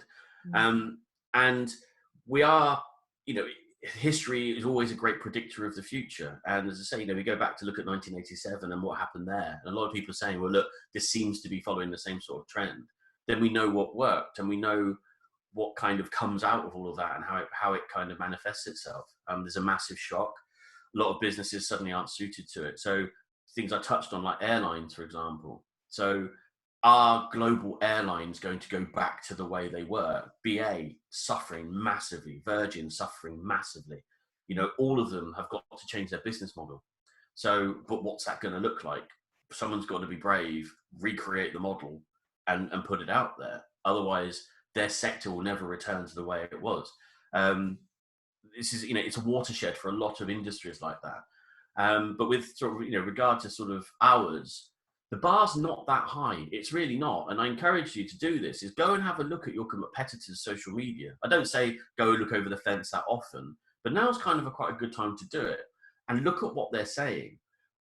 And we are, history is always a great predictor of the future. And as I say, we go back to look at 1987 and what happened there. And a lot of people are saying, well, look, this seems to be following the same sort of trend. Then we know what worked, and we know what kind of comes out of all of that, and how it kind of manifests itself. There's a massive shock. A lot of businesses suddenly aren't suited to it. So things I touched on, like airlines, for example. So are global airlines going to go back to the way they were? BA suffering massively, Virgin suffering massively. All of them have got to change their business model. So, but what's that going to look like? Someone's got to be brave, recreate the model, and put it out there. Otherwise, their sector will never return to the way it was. This is, it's a watershed for a lot of industries like that. But with sort of, regard to sort of ours, the bar's not that high. It's really not. And I encourage you to do this, is go and have a look at your competitors' social media. I don't say go look over the fence that often, but now's kind of quite a good time to do it and look at what they're saying.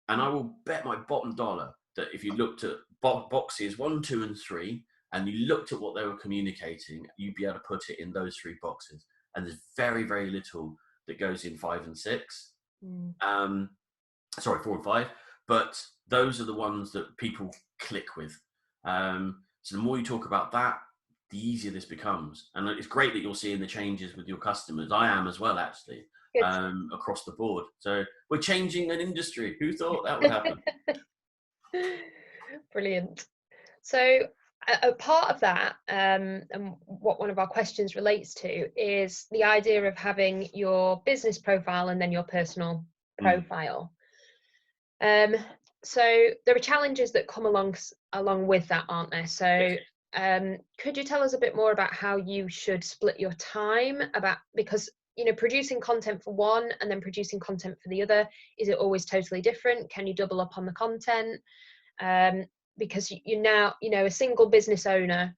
And I will bet my bottom dollar that if you looked at boxes 1, 2, and 3, and you looked at what they were communicating, you'd be able to put it in those 3 boxes. And there's very, very little that goes in 5 and 6. Sorry, 4 and 5. But those are the ones that people click with. So the more you talk about that, the easier this becomes. And it's great that you're seeing the changes with your customers. I am as well, actually, across the board. So we're changing an industry. Who thought that would happen? Brilliant. So a part of that, and what one of our questions relates to, is the idea of having your business profile and then your personal profile. So there are challenges that come along with that, aren't there? So could you tell us a bit more about how you should split your time, because producing content for one and then producing content for the other, is it always totally different? Can you double up on the content? Because you're now a single business owner,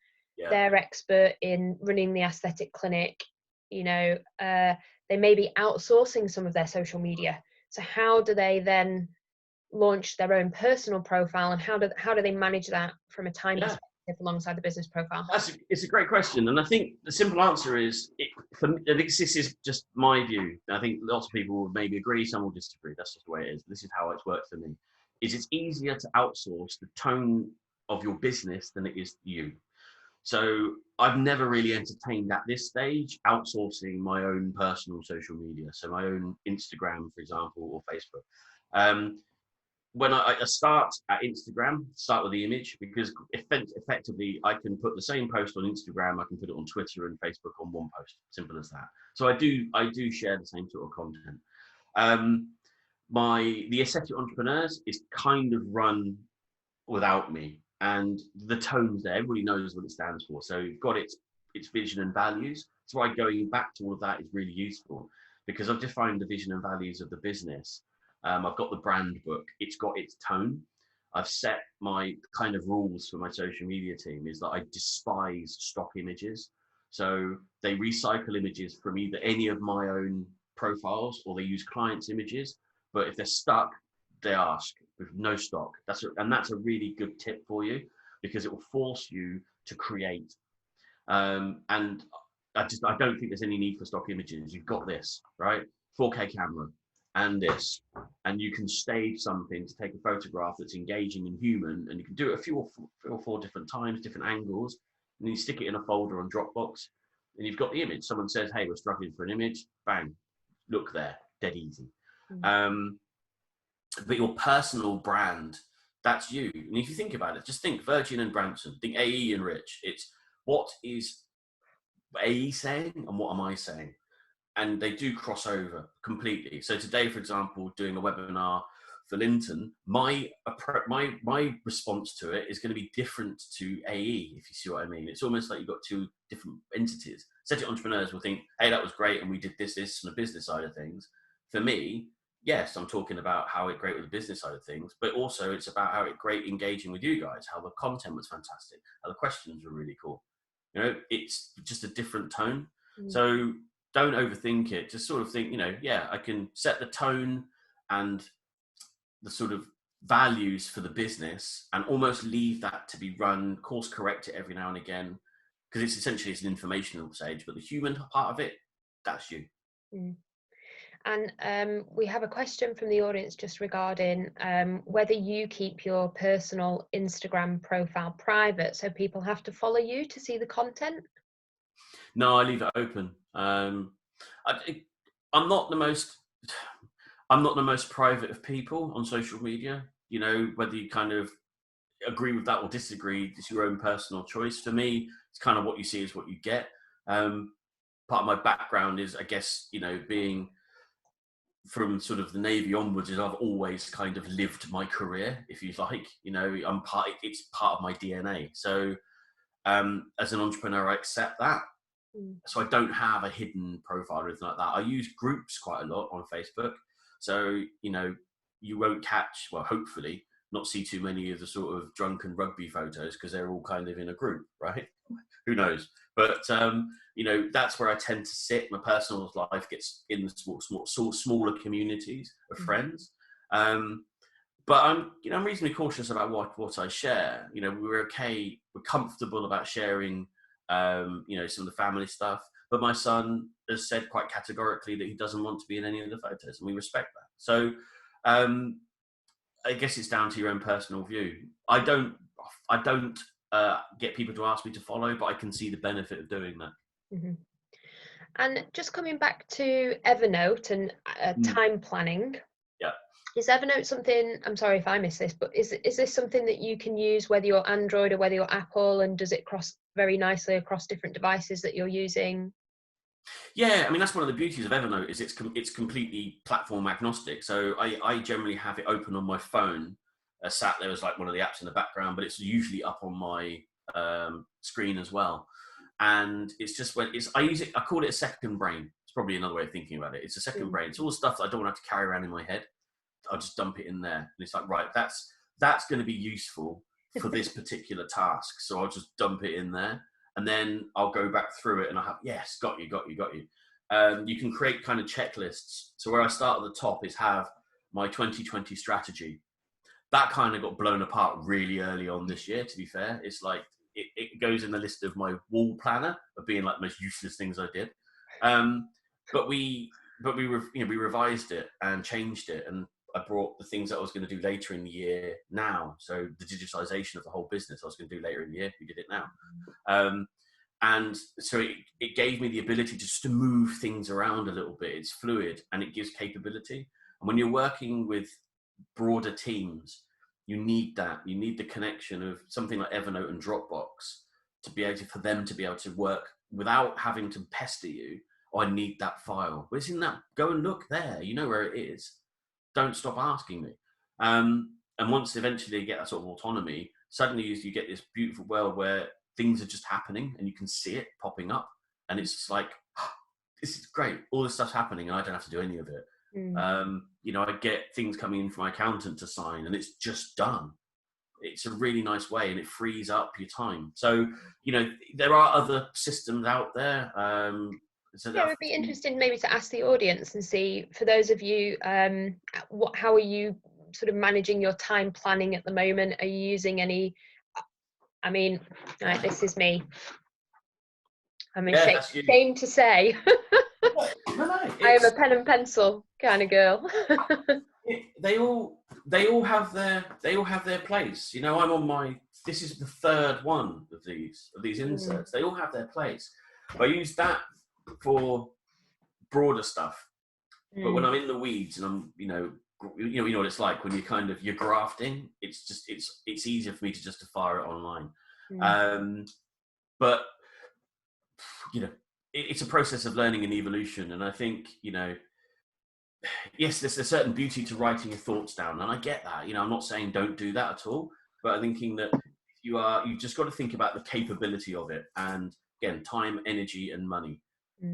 they're expert in running the aesthetic clinic, they may be outsourcing some of their social media. So how do they then launch their own personal profile, and how do they manage that from a time perspective alongside the business profile? It's a great question, and I think the simple answer is, this is just my view. I think lots of people will maybe agree, some will disagree. That's just the way it is. This is how it's worked for me. It's easier to outsource the tone of your business than it is you. So I've never really entertained at this stage outsourcing my own personal social media, so my own Instagram, for example, or Facebook. when I start at Instagram, start with the image, because effectively I can put the same post on Instagram, I can put it on Twitter and Facebook on one post, simple as that. So I do share the same sort of content. The Aesthetic Entrepreneurs is kind of run without me, and the tone's there, everybody knows what it stands for. So you've got its vision and values. That's why going back to all of that is really useful, because I've defined the vision and values of the business. I've got the brand book, it's got its tone. I've set my kind of rules for my social media team is that I despise stock images. So they recycle images from either any of my own profiles or they use clients' images. But if they're stuck, they ask with no stock. That's a really good tip for you, because it will force you to create. And I don't think there's any need for stock images. You've got this, right? 4K camera and this, and you can stage something to take a photograph that's engaging and human, and you can do it a few or four different times, different angles, and then you stick it in a folder on Dropbox, and you've got the image. Someone says, hey, we're struggling for an image, bang, look there, dead easy. But your personal brand, that's you. And if you think about it, just think Virgin and Branson, think AE and Rich. It's what is AE saying and what am I saying? And they do cross over completely. So today, for example, doing a webinar for Lynton, my response to it is going to be different to AE, if you see what I mean. It's almost like you've got two different entities. Aesthetic Entrepreneurs will think, hey, that was great, and we did this on the business side of things. For me, yes, I'm talking about how it great with the business side of things, but also it's about how it great engaging with you guys, how the content was fantastic, how the questions were really cool. You know, it's just a different tone. So don't overthink it. Just sort of think, I can set the tone and the sort of values for the business and almost leave that to be run, course correct it every now and again, because it's essentially an informational page, but the human part of it, that's you. And we have a question from the audience just regarding whether you keep your personal Instagram profile private, so people have to follow you to see the content. No, I leave it open. I'm not the most private of people on social media. Whether you kind of agree with that or disagree, it's your own personal choice. For me, it's kind of what you see is what you get. Part of my background is, I guess, being from sort of the Navy onwards, is I've always kind of lived my career, if you like. It's part of my DNA. So as an entrepreneur, I accept that. So I don't have a hidden profile or anything like that. I use groups quite a lot on Facebook. So, you won't hopefully not see too many of the sort of drunken rugby photos, because they're all kind of in a group, right? Who knows? But, that's where I tend to sit. My personal life gets in the smaller communities of friends. But I'm reasonably cautious about what I share. We're comfortable about sharing some of the family stuff, but my son has said quite categorically that he doesn't want to be in any of the photos, and we respect that. So I guess it's down to your own personal view. I don't get people to ask me to follow, but I can see the benefit of doing that. And just coming back to Evernote and time planning. Yeah. Is Evernote something, I'm sorry if I missed this, but is this something that you can use whether you're Android or whether you're Apple, and does it cross very nicely across different devices that you're using? Yeah, I mean, that's one of the beauties of Evernote, is it's completely platform agnostic. So I generally have it open on my phone, sat there as like one of the apps in the background, but it's usually up on my screen as well. And it's just I call it a second brain. It's probably another way of thinking about it. It's a second brain. It's all stuff that I don't want to have to carry around in my head. I'll just dump it in there, and it's like, right, that's going to be useful for this particular task, so I'll just dump it in there, and then I'll go back through it, and I have, yes, got you. You can create kind of checklists. So where I start at the top is have my 2020 strategy. That kind of got blown apart really early on this year, to be fair. It's like it goes in the list of my wall planner of being like the most useless things I did, but we revised it and changed it, and I brought the things that I was going to do later in the year now. So the digitalization of the whole business I was going to do later in the year, we did it now. And so it gave me the ability just to move things around a little bit. It's fluid and it gives capability. And when you're working with broader teams, you need that. You need the connection of something like Evernote and Dropbox to be able to, for them to be able to work without having to pester you. Oh, I need that file. Well, it's in that. Go and look there. You know where it is. Don't stop asking me. And once eventually you get that sort of autonomy, suddenly you get this beautiful world where things are just happening and you can see it popping up. And it's just like, this is great. All this stuff's happening and I don't have to do any of it. You know, I get things coming in from my accountant to sign and it's just done. It's a really nice way and it frees up your time. So, you know, there are other systems out there. So yeah, it would be interesting maybe to ask the audience and see, for those of you, how are you sort of managing your time planning at the moment? Are you using any, I mean, this is me. I'm ashamed to say. No, I am a pen and pencil kind of girl. They all have their place. You know, I'm on this is the third one of these inserts. They all have their place. I use that for broader stuff. But when I'm in the weeds and I'm, you know what it's like when you're grafting. It's just it's easier for me to just to fire it online. But you know, it's a process of learning and evolution. And I think, you know, yes, there's a certain beauty to writing your thoughts down, and I get that. You know, I'm not saying don't do that at all, but I'm thinking that you've just got to think about the capability of it. And again, time, energy, and money.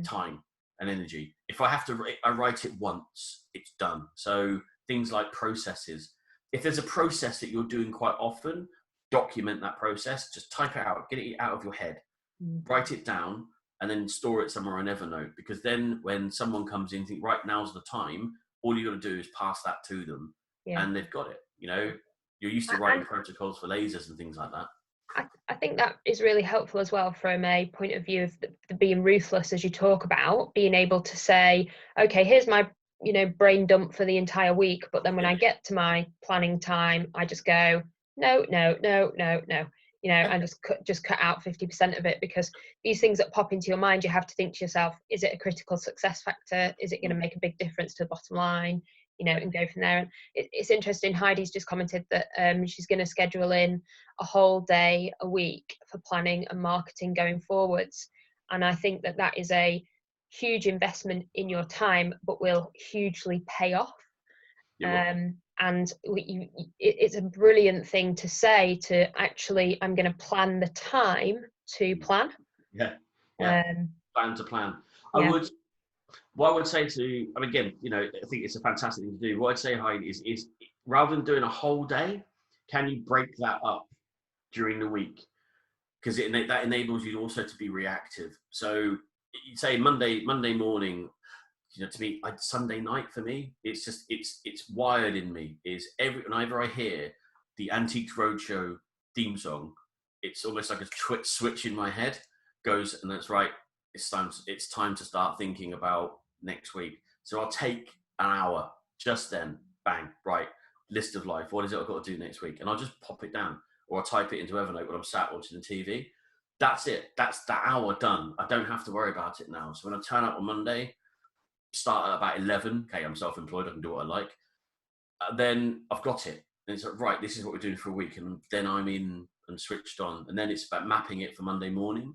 Time and energy. If I have to, I write it once, it's done. So things like processes. If there's a process that you're doing quite often, document that process. Just type it out, get it out of your head, write it down, and then store it somewhere on Evernote. Because then when someone comes in, think, right, now's the time. All you got to do is pass that to them, and they've got it. You know, you're used to writing protocols for lasers and things like that. I think that is really helpful as well from a point of view of the being ruthless, as you talk about, being able to say, okay, here's my, you know, brain dump for the entire week. But then when I get to my planning time, I just go, no, you know, and just cut out 50% of it, because these things that pop into your mind, you have to think to yourself, is it a critical success factor? Is it going to make a big difference to the bottom line? You know, and go from there. And it's interesting, Heidi's just commented that she's going to schedule in a whole day a week for planning and marketing going forwards. And I think that is a huge investment in your time, but will hugely pay off. And it's a brilliant thing to say, to actually, I'm going to plan the time to plan. Plan to plan. What I would say to, and again, you know, I think it's a fantastic thing to do. What I'd say, Heidi, is rather than doing a whole day, can you break that up during the week? Because that enables you also to be reactive. So you say Monday morning, you know, to me, Sunday night for me, it's just, it's wired in me. Is whenever I hear the Antiques Roadshow theme song, it's almost like a switch in my head goes, and that's right. It's time to start thinking about next week. So I'll take an hour just then, bang, right, list of life. What is it I've got to do next week? And I'll just pop it down, or I'll type it into Evernote when I'm sat watching the TV. That's it. That's that hour done. I don't have to worry about it now. So when I turn up on Monday, start at about 11. Okay, I'm self-employed. I can do what I like. Then I've got it. And it's like, right, this is what we're doing for a week. And then I'm in and switched on. And then it's about mapping it for Monday morning.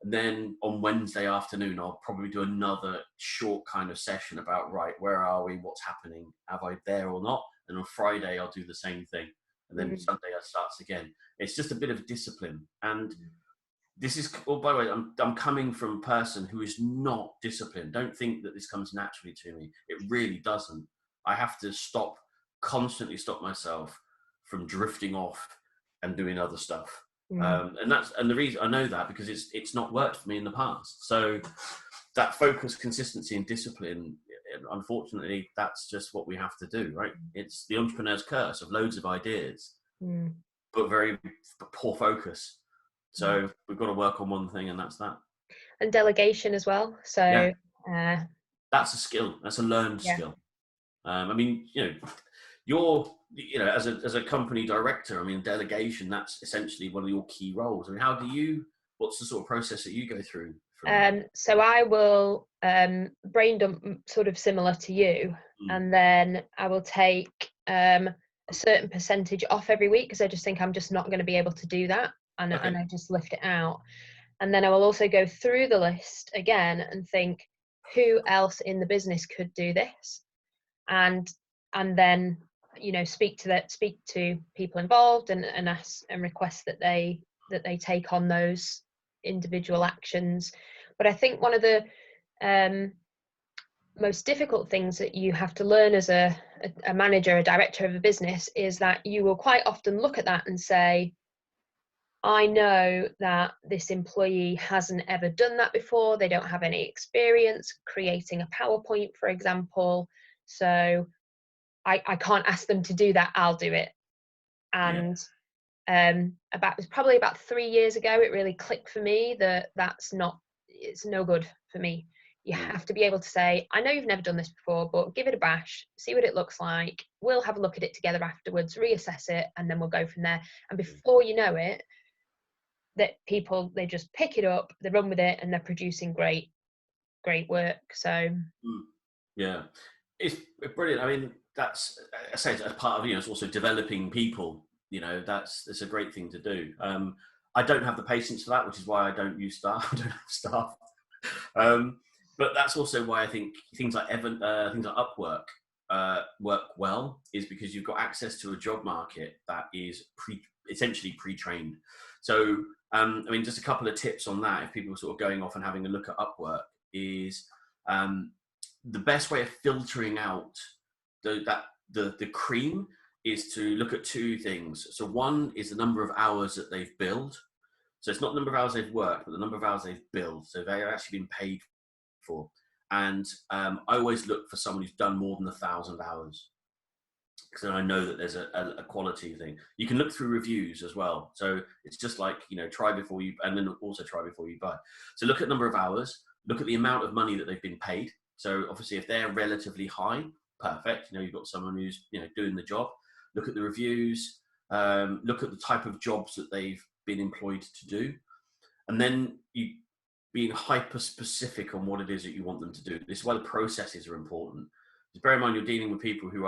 And then on Wednesday afternoon, I'll probably do another short kind of session about, right, where are we? What's happening? Have I there or not? And on Friday, I'll do the same thing. And then Sunday, it starts again. It's just a bit of discipline. And this is, oh, by the way, I'm coming from a person who is not disciplined. Don't think that this comes naturally to me. It really doesn't. I have to constantly stop myself from drifting off and doing other stuff. And the reason I know that, because it's not worked for me in the past. So that focus, consistency, and discipline, unfortunately, that's just what we have to do, right? It's the entrepreneur's curse of loads of ideas, but very poor focus. So we've got to work on one thing, and that's that. And delegation as well. So that's a skill. That's a learned skill. I mean, as a company director, I mean, delegation, that's essentially one of your key roles. I mean, what's the sort of process that you go through? So I will brain dump, sort of similar to you, and then I will take a certain percentage off every week, because I just think I'm just not going to be able to do that, and Okay. I just lift it out. And then I will also go through the list again and think, who else in the business could do this? And then, you know, speak to people involved, and ask and request that they take on those individual actions. But I think one of the most difficult things that you have to learn as a manager, a director of a business, is that you will quite often look at that and say, I know that this employee hasn't ever done that before. They don't have any experience creating a PowerPoint, for example. So I can't ask them to do that. I'll do it. And it was probably about 3 years ago, it really clicked for me that it's no good for me. You have to be able to say, I know you've never done this before, but give it a bash, see what it looks like. We'll have a look at it together afterwards, reassess it, and then we'll go from there. And before you know it, that people, they just pick it up, they run with it, and they're producing great work. So yeah, it's brilliant. I mean, that's, I say, as part of, you know, it's also developing people. You know, it's a great thing to do. I don't have the patience for that, which is why I don't use staff. I don't have staff. But that's also why I think things like Upwork work well, is because you've got access to a job market that is essentially pre-trained. So, I mean, just a couple of tips on that, if people are sort of going off and having a look at Upwork, is the best way of filtering out the cream is to look at two things. So one is the number of hours that they've billed. So it's not the number of hours they've worked, but the number of hours they've billed. So they've actually been paid for. And I always look for someone who's done more than 1,000 hours, because I know that there's a quality thing. You can look through reviews as well. So it's just like, you know, try before you, and then also try before you buy. So look at number of hours, look at the amount of money that they've been paid. So obviously if they're relatively high, perfect. You know, you've got someone who's, you know, doing the job. Look at the reviews, look at the type of jobs that they've been employed to do. And then you being hyper specific on what it is that you want them to do. This is why the processes are important. Just bear in mind, you're dealing with people who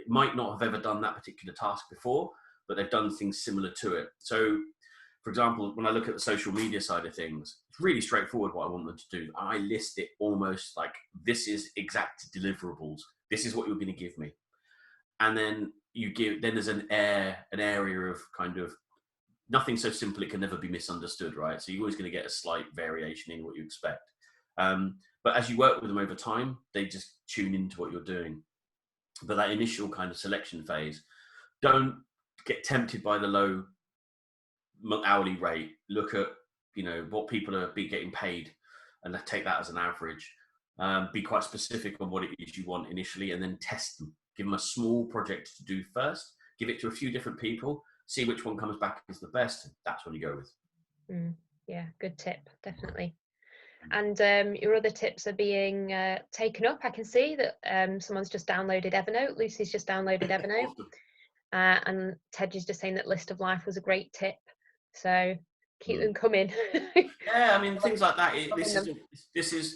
might not have ever done that particular task before, but they've done things similar to it. So, for example, when I look at the social media side of things, it's really straightforward what I want them to do. I list it almost like, this is exact deliverables. This is what you're going to give me. And then then there's an area of kind of, nothing so simple it can never be misunderstood, right? So you're always going to get a slight variation in what you expect. But as you work with them over time, they just tune into what you're doing. But that initial kind of selection phase, don't get tempted by the low hourly rate. Look at, you know, what people are getting paid, and take that as an average. Be quite specific on what it is you want initially, and then test them. Give them a small project to do first. Give it to a few different people. See which one comes back as the best. That's when you go with. Yeah, good tip, definitely. And your other tips are being taken up. I can see that someone's just downloaded Evernote. Lucy's just downloaded Evernote. And Tej is just saying that List of Life was a great tip. So keep them coming. Yeah, I mean, things like that. This is,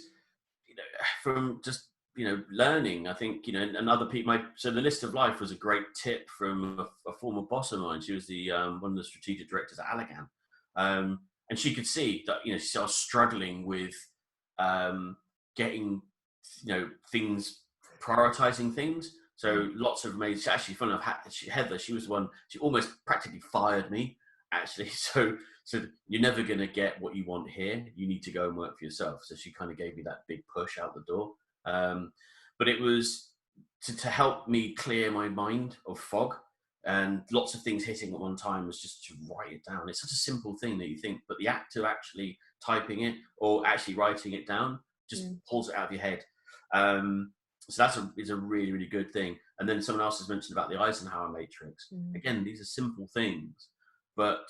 you know, from just, you know, learning. I think, you know, and other people. So the List of Life was a great tip from a former boss of mine. She was the one of the strategic directors at Allergan. And she could see that, you know, she was struggling with getting, you know, things, prioritizing things. So lots of amazing, actually, funny enough, Heather, she was the one, she almost practically fired me, actually. So you're never going to get what you want here. You need to go and work for yourself. So she kind of gave me that big push out the door. But it was to help me clear my mind of fog. And lots of things hitting at one time was just to write it down. It's such a simple thing that you think, but the act of actually typing it or actually writing it down just pulls it out of your head. So is a really, really good thing. And then someone else has mentioned about the Eisenhower matrix. Again, these are simple things, but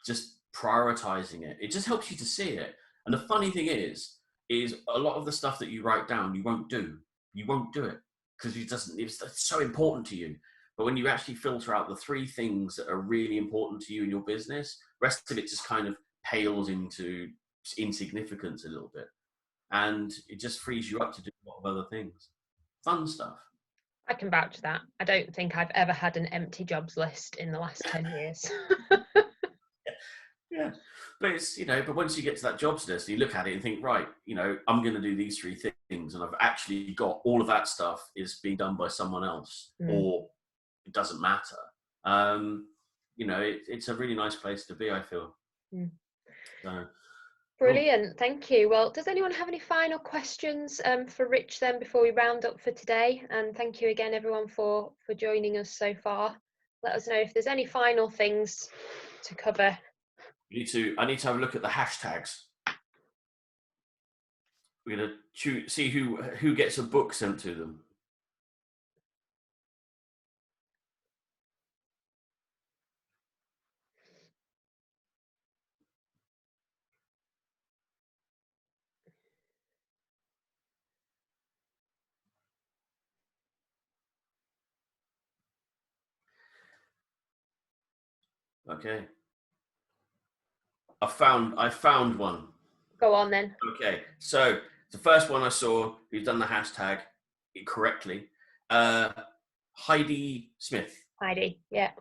just prioritizing it, it just helps you to see it. And the funny thing is a lot of the stuff that you write down, you won't do it because it's so important to you. But when you actually filter out the 3 things that are really important to you in your business, rest of it just kind of pales into insignificance a little bit. And it just frees you up to do a lot of other things. Fun stuff. I can vouch for that. I don't think I've ever had an empty jobs list in the last 10 years. Yeah, but it's, you know, but once you get to that jobs list, you look at it and think, right, you know, I'm going to do these 3 things, and I've actually got all of that stuff is being done by someone else, or it doesn't matter. You know, it's a really nice place to be, I feel. So, Brilliant, thank you. Well, does anyone have any final questions for Rich then before we round up for today? And thank you again, everyone, for joining us so far. Let us know if there's any final things to cover. I need to have a look at the hashtags. We're going to see who gets a book sent to them. Okay. I found one. Go on then. Okay, so the first one I saw, who's done the hashtag correctly, Heidi Smith. Heidi, yeah.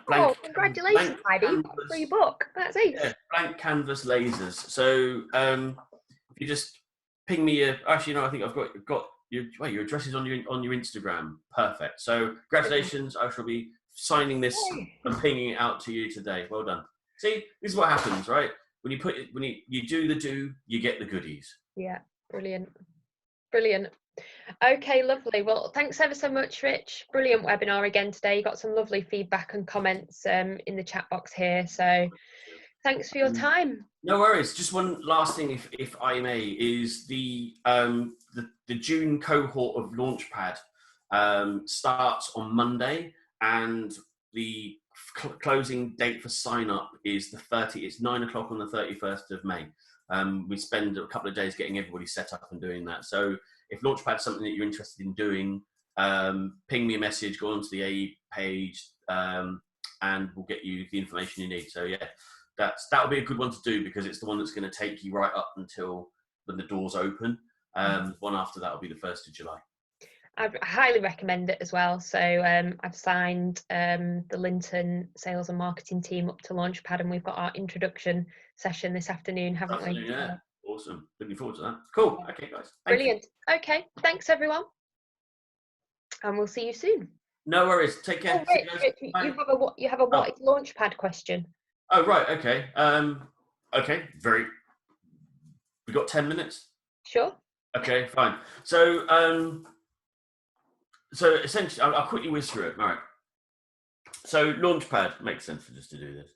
Blank Congratulations, Heidi. canvas, For your book. That's it. Yeah, blank canvas lasers. So if you just ping me actually, no, I think I've got your address is on your Instagram. Perfect. So congratulations. I shall be signing this and pinging it out to you today. Well done. See, this is what happens, right? When you do, you get the goodies. Yeah, brilliant. Okay, lovely. Well, thanks ever so much, Rich. Brilliant webinar again today. You got some lovely feedback and comments in the chat box here. So thanks for your time. No worries. Just one last thing, if I may, is the June cohort of Launchpad starts on Monday, and the closing date for sign up is the 30th. It's 9 o'clock on the 31st of May. We spend a couple of days getting everybody set up and doing that. So if Launchpad is something that you're interested in doing, ping me a message, go onto the AE page, and we'll get you the information you need. So yeah, that'll be a good one to do, because it's the one that's going to take you right up until when the doors open. One after that will be the 1st of July. I highly recommend it as well. So I've signed the Lynton sales and marketing team up to Launchpad, and we've got our introduction session this afternoon, haven't we? Yeah, awesome. Looking forward to that. Cool. Okay, guys. Brilliant. Okay, thanks everyone, and we'll see you soon. No worries. Take care. Rich, you have a what is Launchpad question. Oh right. Okay. Okay. We got 10 minutes. Sure. Okay. Fine. So so essentially, I'll quickly whiz through it. All right. So Launchpad makes sense just to do this.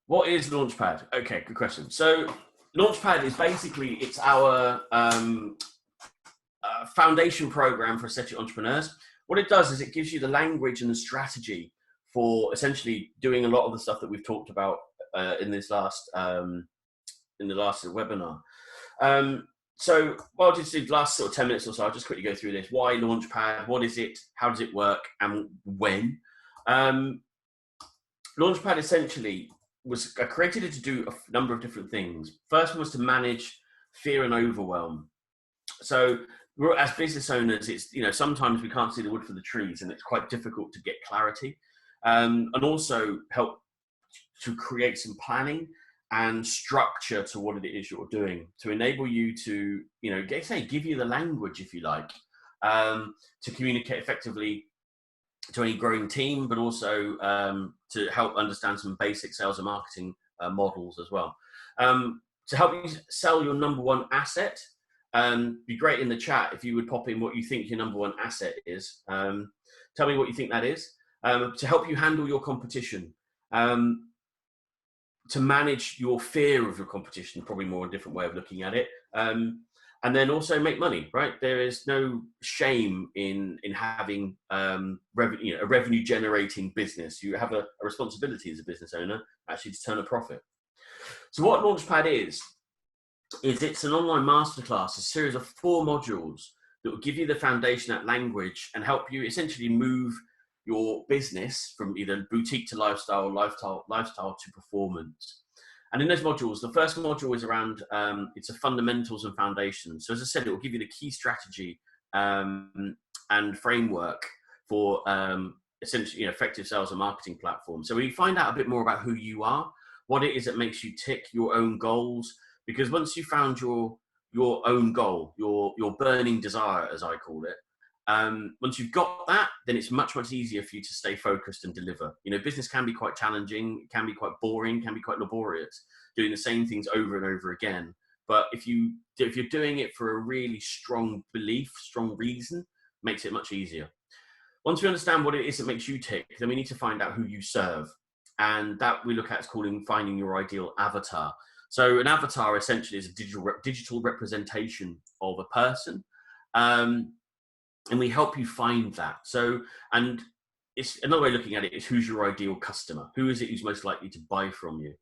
What is Launchpad? Okay, good question. So Launchpad is basically, it's our foundation program for esthetic entrepreneurs. What it does is it gives you the language and the strategy for essentially doing a lot of the stuff that we've talked about in the last webinar. So what I'll just do the last sort of 10 minutes or so, I'll just quickly go through this. Why Launchpad? What is it? How does it work? And when? Launchpad essentially was created to do a number of different things. First one was to manage fear and overwhelm. So as business owners, it's, you know, sometimes we can't see the wood for the trees, and it's quite difficult to get clarity, and also help to create some planning and structure to what it is you're doing, to enable you to, you know, give you the language, if you like, to communicate effectively to any growing team, but also to help understand some basic sales and marketing models as well. To help you sell your number one asset, be great in the chat if you would pop in what you think your number one asset is. Tell me what you think that is. To help you handle your competition, to manage your fear of your competition, probably more a different way of looking at it, and then also make money, right? There is no shame in having a revenue generating business. You have a responsibility as a business owner actually to turn a profit. So what Launchpad is it's an online masterclass, a series of 4 modules that will give you the foundation, that language, and help you essentially move your business from either boutique to lifestyle to performance. And in those modules, the first module is around, it's a fundamentals and foundations. So as I said, it will give you the key strategy and framework for essentially, effective sales and marketing platform. So we find out a bit more about who you are, what it is that makes you tick, your own goals. Because once you found your own goal, your burning desire, as I call it, once you've got that, then it's much easier for you to stay focused and deliver. Business can be quite challenging, can be quite boring, can be quite laborious, doing the same things over and over again. But if you're doing it for a really strong belief, strong reason, makes it much easier. Once we understand what it is that makes you tick, then we need to find out who you serve. And that we look at as finding your ideal avatar. So an avatar essentially is a digital representation of a person. And we help you find that. So, and it's another way of looking at it is, who's your ideal customer? Who is it who's most likely to buy from you?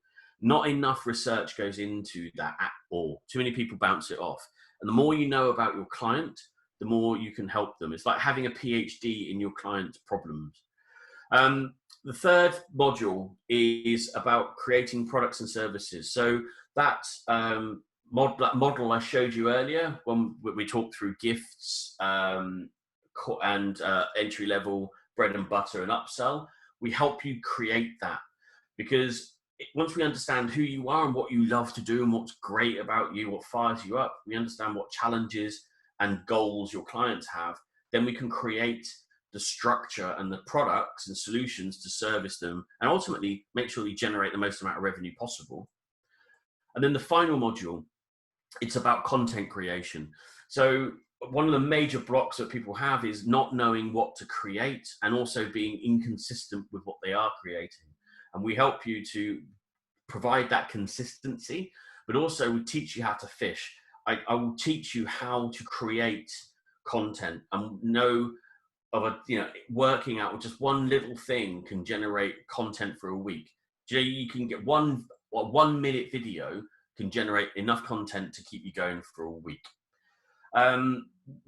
Not enough research goes into that at all. Too many people bounce it off. And the more you know about your client, the more you can help them. It's like having a PhD in your client's problems. The third module is about creating products and services. So that model I showed you earlier, when we talked through gifts and entry level, bread and butter and upsell, we help you create that. Because once we understand who you are and what you love to do and what's great about you, what fires you up, we understand what challenges and goals your clients have, then we can create the structure and the products and solutions to service them and ultimately make sure you generate the most amount of revenue possible. And then the final module, it's about content creation. So one of the major blocks that people have is not knowing what to create and also being inconsistent with what they are creating. And we help you to provide that consistency, but also we teach you how to fish. I will teach you how to create content and know of working out with just one little thing can generate content for a week. You can get 1 minute video can generate enough content to keep you going for a week.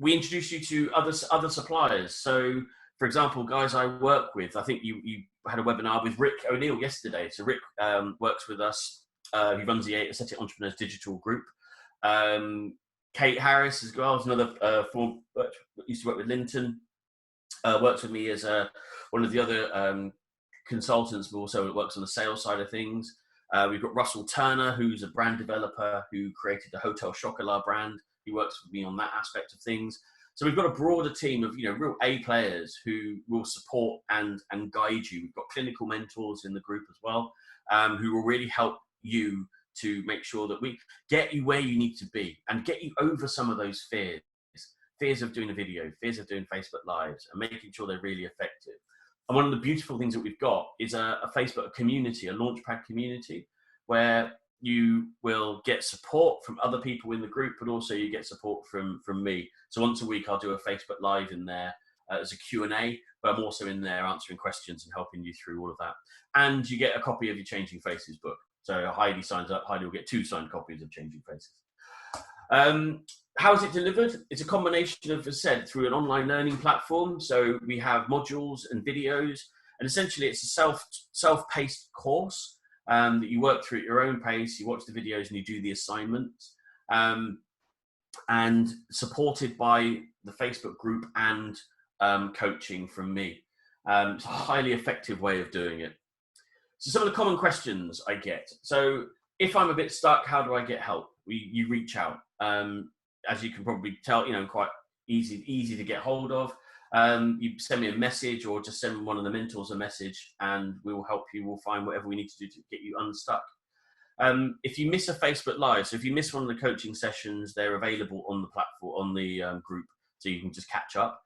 We introduce you to other suppliers. So, for example, guys I work with, I think you had a webinar with Rick O'Neill yesterday. So Rick works with us. He runs the Aesthetic Entrepreneurs Digital Group. Kate Harris as well is another used to work with Lynton. Works with me as one of the other consultants, but also works on the sales side of things. We've got Russell Turner, who's a brand developer who created the Hotel Chocolat brand. He works with me on that aspect of things. So we've got a broader team of real A players who will support and guide you. We've got clinical mentors in the group as well, who will really help you to make sure that we get you where you need to be and get you over some of those fears of doing a video, fears of doing Facebook Lives, and making sure they're really effective. And one of the beautiful things that we've got is a Facebook community, a Launchpad community, where you will get support from other people in the group, but also you get support from me. So once a week, I'll do a Facebook Live in there as a Q&A, but I'm also in there answering questions and helping you through all of that. And you get a copy of your Changing Faces book. So Heidi signs up. Heidi will get 2 signed copies of Changing Faces. How is it delivered? It's a combination of, as I said, through an online learning platform. So we have modules and videos, and essentially it's a self-paced course that you work through at your own pace. You watch the videos and you do the assignments, and supported by the Facebook group and coaching from me. It's a highly effective way of doing it. So some of the common questions I get. So if I'm a bit stuck, how do I get help? You reach out. As you can probably tell, quite easy to get hold of. You send me a message or just send one of the mentors a message and we will help you. We'll find whatever we need to do to get you unstuck. If you miss a Facebook Live, so if you miss one of the coaching sessions, they're available on the platform, on the group, so you can just catch up.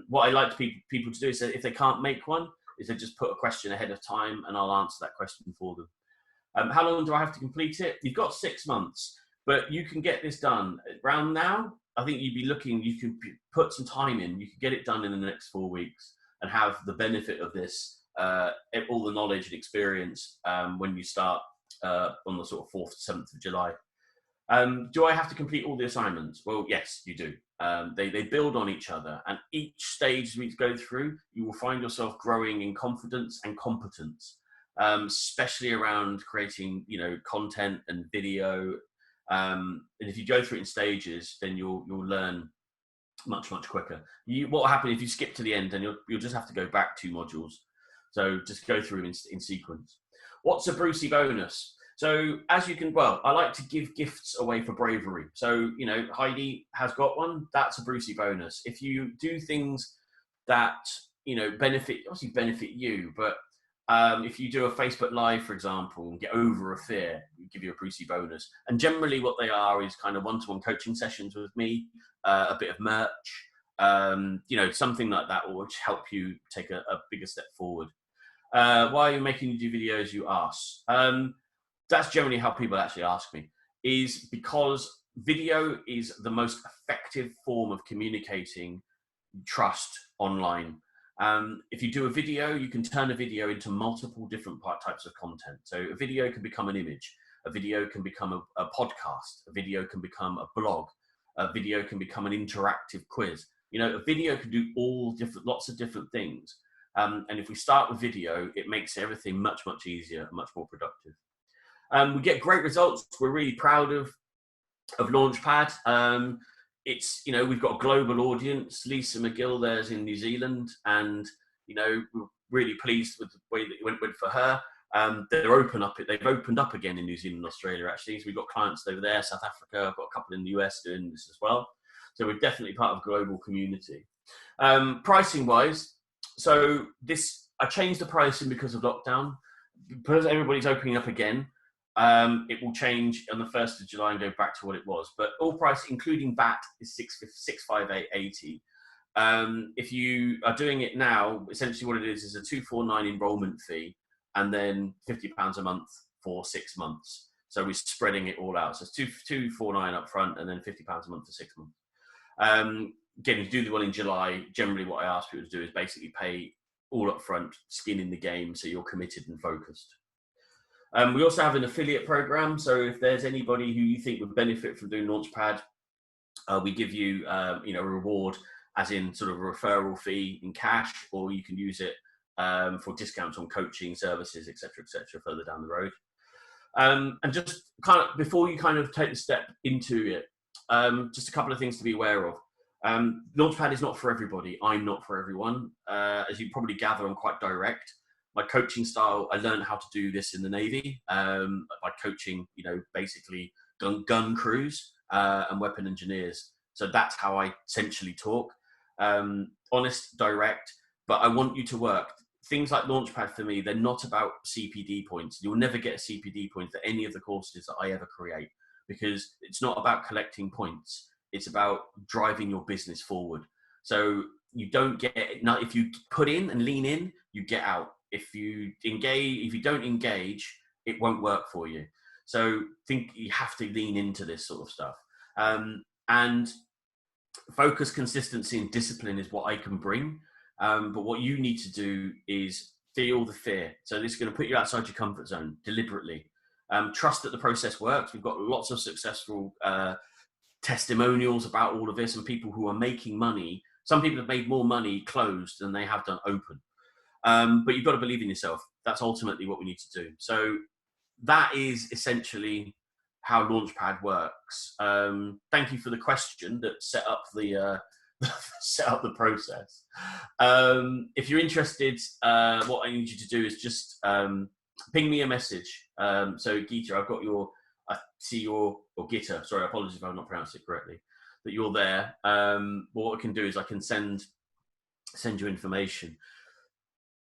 What I like people to do is that if they can't make one, is they just put a question ahead of time and I'll answer that question for them. How long do I have to complete it? You've got 6 months. But you can get this done around now. I think you can put some time in. You can get it done in the next 4 weeks and have the benefit of this, all the knowledge and experience when you start on the sort of 4th to 7th of July. Do I have to complete all the assignments? Well, yes, you do. They build on each other, and each stage we go through, you will find yourself growing in confidence and competence, especially around creating, content and video. And if you go through it in stages, then you'll learn much quicker. What will happen if you skip to the end, and you'll just have to go back 2 modules. So just go through in sequence. What's a Brucey bonus? So as you can, well, I like to give gifts away for bravery. So, you know, Heidi has got one. That's a Brucey bonus. If you do things that, you know, benefit you, but if you do a Facebook Live, for example, and get over a fear, we give you a Brucey bonus. And generally what they are is kind of one-to-one coaching sessions with me, a bit of merch, you know, something like that will help you take a bigger step forward. Why are you making you do videos, you ask? That's generally how people actually ask me, is because video is the most effective form of communicating trust online. If you do a video, you can turn a video into multiple different types of content. So a video can become an image, a video can become a podcast, a video can become a blog, a video can become an interactive quiz. You know, a video can do lots of different things. And if we start with video, it makes everything much easier and much more productive. We get great results. We're really proud of Launchpad. It's, you know, we've got a global audience. Lisa McGill there's in New Zealand, and, you know, we're really pleased with the way that it went for her. They've opened up again in New Zealand and Australia, actually. So we've got clients over there, South Africa. I've got a couple in the US doing this as well. So we're definitely part of a global community. Pricing wise, so I changed the pricing because of lockdown. Because everybody's opening up again, it will change on the 1st of July and go back to what it was. But all price, including VAT, is $658.80. If you are doing it now, essentially what it is a $249 enrollment fee, and then £50 a month for 6 months. So we're spreading it all out. So it's $249 up front, and then £50 a month for 6 months. Again, if you do the one in July, generally what I ask people to do is basically pay all up front, skin in the game, so you're committed and focused. We also have an affiliate program. So if there's anybody who you think would benefit from doing Launchpad, we give you, you know, a reward, as in sort of a referral fee in cash, or you can use it for discounts on coaching services, etc., further down the road. And just kind of before you kind of take the step into it, just a couple of things to be aware of. Launchpad is not for everybody. I'm not for everyone. As you probably gather, I'm quite direct. My coaching style, I learned how to do this in the Navy by coaching, you know, basically gun crews and weapon engineers. So that's how I essentially talk. Honest, direct, but I want you to work. Things like Launchpad for me, they're not about CPD points. You'll never get a CPD point for any of the courses that I ever create, because it's not about collecting points. It's about driving your business forward. So you don't get, now if you put in and lean in, you get out. If you don't engage, it won't work for you. So think you have to lean into this sort of stuff. And focus, consistency, and discipline is what I can bring. But what you need to do is feel the fear. So this is going to put you outside your comfort zone deliberately. Trust that the process works. We've got lots of successful testimonials about all of this, and people who are making money. Some people have made more money closed than they have done open. But you've got to believe in yourself. That's ultimately what we need to do. So that is essentially how Launchpad works. Thank you for the question that set up the process. If you're interested, what I need you to do is just ping me a message. So Gita, I see your Gita. Sorry, I apologize if I've not pronounced it correctly. That you're there. What I can do is I can send you information.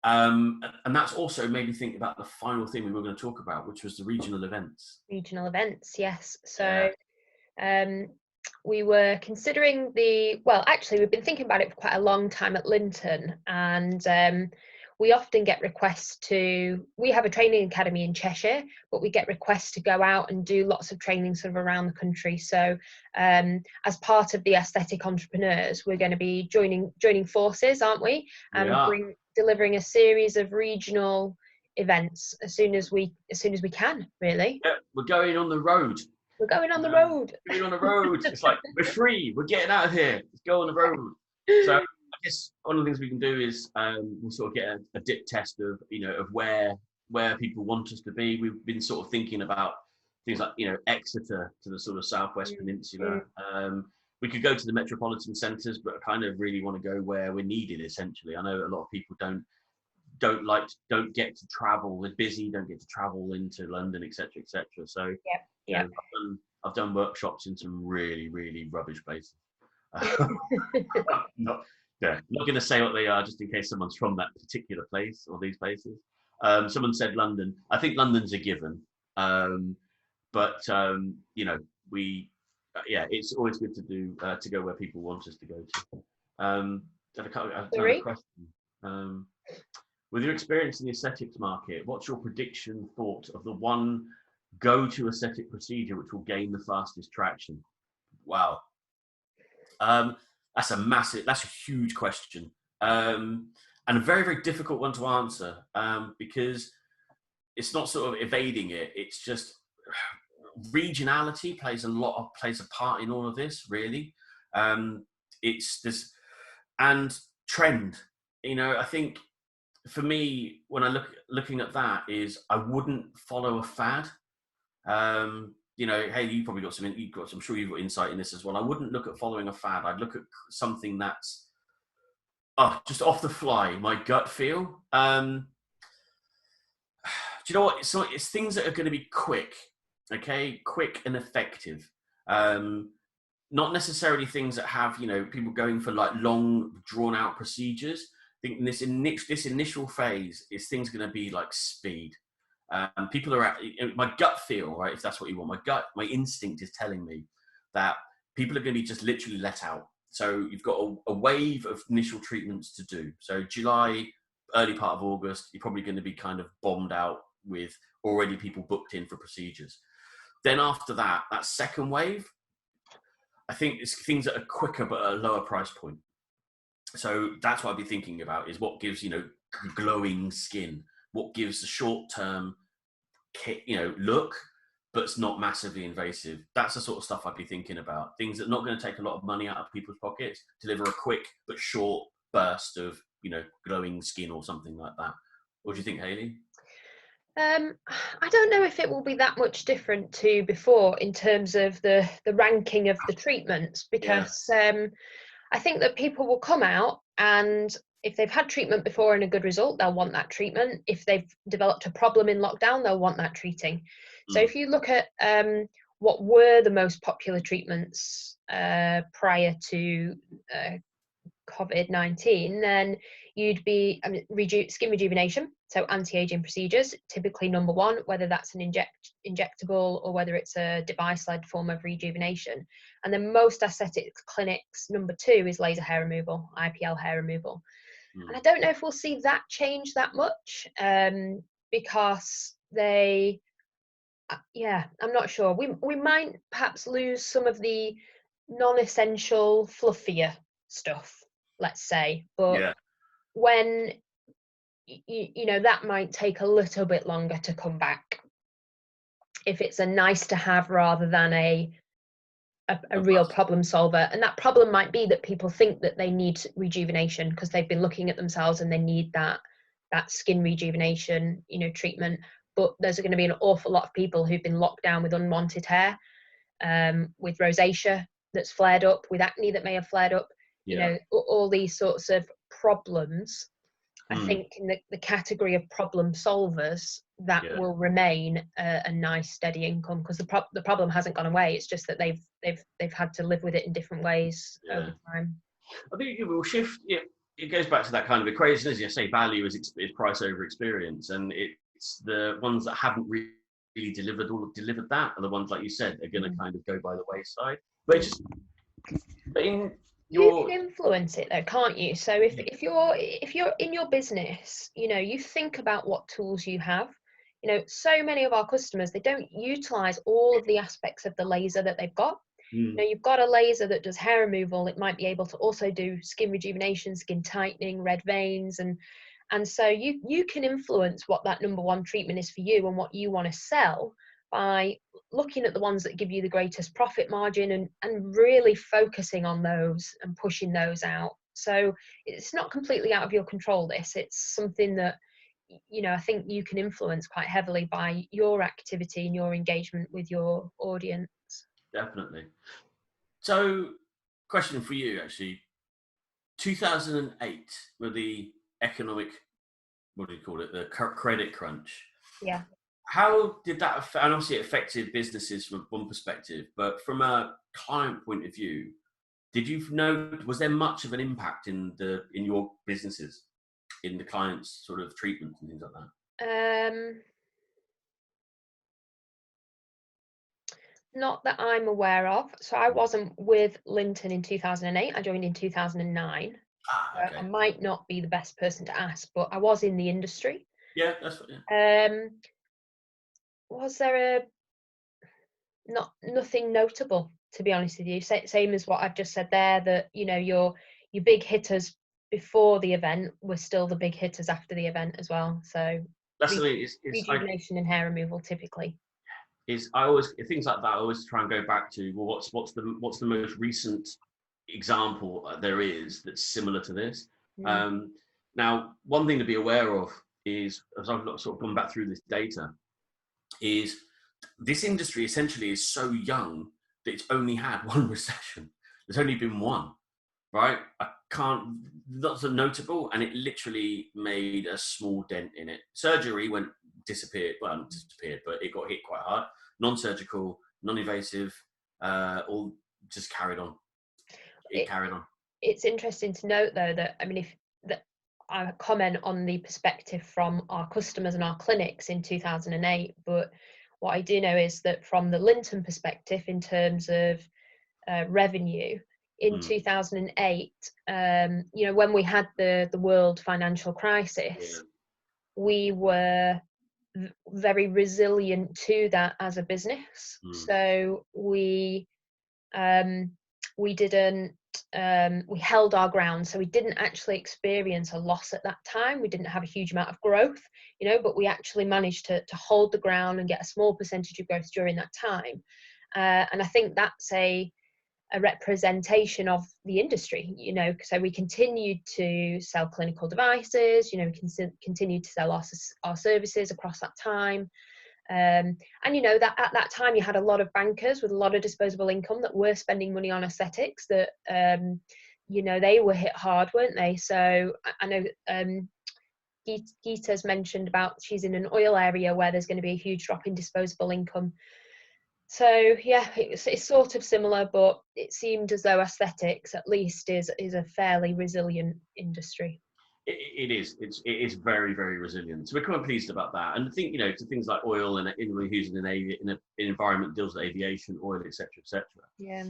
And that's also made me think about the final thing we were going to talk about, which was the regional events. Regional events, yes. So we were considering actually we've been thinking about it for quite a long time at Lynton, and we often get requests we have a training academy in Cheshire, but we get requests to go out and do lots of training sort of around the country. So as part of the Aesthetic Entrepreneurs, we're going to be joining forces, aren't we? And delivering a series of regional events as soon as we can, really. Yeah, we're going on the road. We're going on the road. Going on the road. It's like, we're free. We're getting out of here. Let's go on the road. So I guess one of the things we can do is we'll sort of get a dip test of, you know, of where people want us to be. We've been sort of thinking about things like, you know, Exeter to the sort of southwest peninsula. we could go to the metropolitan centres, but I kind of really want to go where we're needed. Essentially, I know a lot of people don't get to travel. They're busy, don't get to travel into London, etc., etc. So, Yeah. I've done workshops in some really, really rubbish places. not going to say what they are, just in case someone's from that particular place or these places. Someone said London. I think London's a given, but it's always good to do to go where people want us to go to. Another question. With your experience in the aesthetics market, what's your prediction thought of the one go-to aesthetic procedure which will gain the fastest traction? Wow. That's a huge question. And a very, very difficult one to answer because it's not sort of evading it. It's just regionality plays a part in all of this, really. It's this and trend. I think for me, when I looking at that, is I wouldn't follow a fad. Hey, you've probably got I'm sure you've got insight in this as well. I wouldn't look at following a fad. I'd look at something that's just off the fly, my gut feel. Do you know what? It's things that are going to be quick, okay? Quick and effective. Not necessarily things that have, people going for like long, drawn out procedures. I think this initial phase is things going to be like speed. People are my gut feel, right? If that's what you want, my instinct is telling me that people are going to be just literally let out. So you've got a wave of initial treatments to do. So July, early part of August, you're probably going to be kind of bombed out with already people booked in for procedures. Then after that second wave, I think it's things that are quicker but at a lower price point. So that's what I'd be thinking about, is what gives, glowing skin, what gives the short-term, look, but it's not massively invasive. That's the sort of stuff I'd be thinking about. Things that are not going to take a lot of money out of people's pockets, deliver a quick but short burst of, glowing skin or something like that. What do you think, Hayley? I don't know if it will be that much different to before in terms of the ranking of the treatments, because I think that people will come out, and if they've had treatment before and a good result, they'll want that treatment. If they've developed a problem in lockdown, they'll want that treating. So if you look at what were the most popular treatments prior to COVID-19, then you'd be skin rejuvenation, so anti-aging procedures, typically number one, whether that's an injectable or whether it's a device-led form of rejuvenation. And then most aesthetic clinics, number two is laser hair removal, IPL hair removal. And I don't know if we'll see that change that much because I'm not sure. We might perhaps lose some of the non-essential, fluffier stuff, let's say, but when that might take a little bit longer to come back if it's a nice to have rather than a real problem solver. And that problem might be that people think that they need rejuvenation because they've been looking at themselves and they need that skin rejuvenation treatment, but there's going to be an awful lot of people who've been locked down with unwanted hair, with rosacea that's flared up, with acne that may have flared up, all these sorts of problems. I think in the category of problem solvers, that will remain a nice steady income, because the problem hasn't gone away. It's just that they've had to live with it in different ways over time. I think it will shift. It goes back to that kind of equation, as you say, value is price over experience, and it's the ones that haven't really delivered that are the ones, like you said, are going to kind of go by the wayside. You can influence it though, can't you? So if you're in your business, you think about what tools you have. So many of our customers, they don't utilize all of the aspects of the laser that they've got. You've got a laser that does hair removal. It might be able to also do skin rejuvenation, skin tightening, red veins, and so you can influence what that number one treatment is for you and what you want to sell by looking at the ones that give you the greatest profit margin and really focusing on those and pushing those out. So it's not completely out of your control, this. It's something that, I think you can influence quite heavily by your activity and your engagement with your audience. Definitely. So question for you, actually. 2008, with the economic, what do you call it, the credit crunch. Yeah. How did that affect, and obviously it affected businesses from one perspective, but from a client point of view, did you know, was there much of an impact in your businesses, in the clients' sort of treatment and things like that? Not that I'm aware of. So I wasn't with Lynton in 2008. I joined in 2009. Okay. I might not be the best person to ask, but I was in the industry. Yeah, that's what. Yeah. Was there nothing notable, to be honest with you? Same as what I've just said there, that your big hitters before the event were still the big hitters after the event as well. So That's the thing. rejuvenation and hair removal typically. I always, things like that, I always try and go back to, well, what's the most recent example there is that's similar to this. Now, one thing to be aware of is, as I've sort of gone back through this data, is this industry essentially is so young that it's only had one recession. There's only been one, right? That's notable, and it literally made a small dent in it. Surgery disappeared, well, not disappeared, but it got hit quite hard. Non-surgical, non-invasive, all just carried on. It carried on. It's interesting to note, though, that I comment on the perspective from our customers and our clinics in 2008, but what I do know is that from the Lynton perspective, in terms of revenue, in 2008, when we had the world financial crisis, we were very resilient to that as a business. So we didn't, we held our ground. So we didn't actually experience a loss at that time. We didn't have a huge amount of growth, but we actually managed to hold the ground and get a small percentage of growth during that time. And I think that's a representation of the industry, so we continued to sell clinical devices, we continued to sell our services across that time. And that at that time you had a lot of bankers with a lot of disposable income that were spending money on aesthetics that, they were hit hard, weren't they? So I know Geeta's mentioned about she's in an oil area where there's going to be a huge drop in disposable income. So yeah, it's sort of similar, but it seemed as though aesthetics at least is a fairly resilient industry. It is very, very resilient. So we're quite pleased about that. And I think, to things like oil and using in an environment that deals with aviation, oil, etc., etc. Yeah.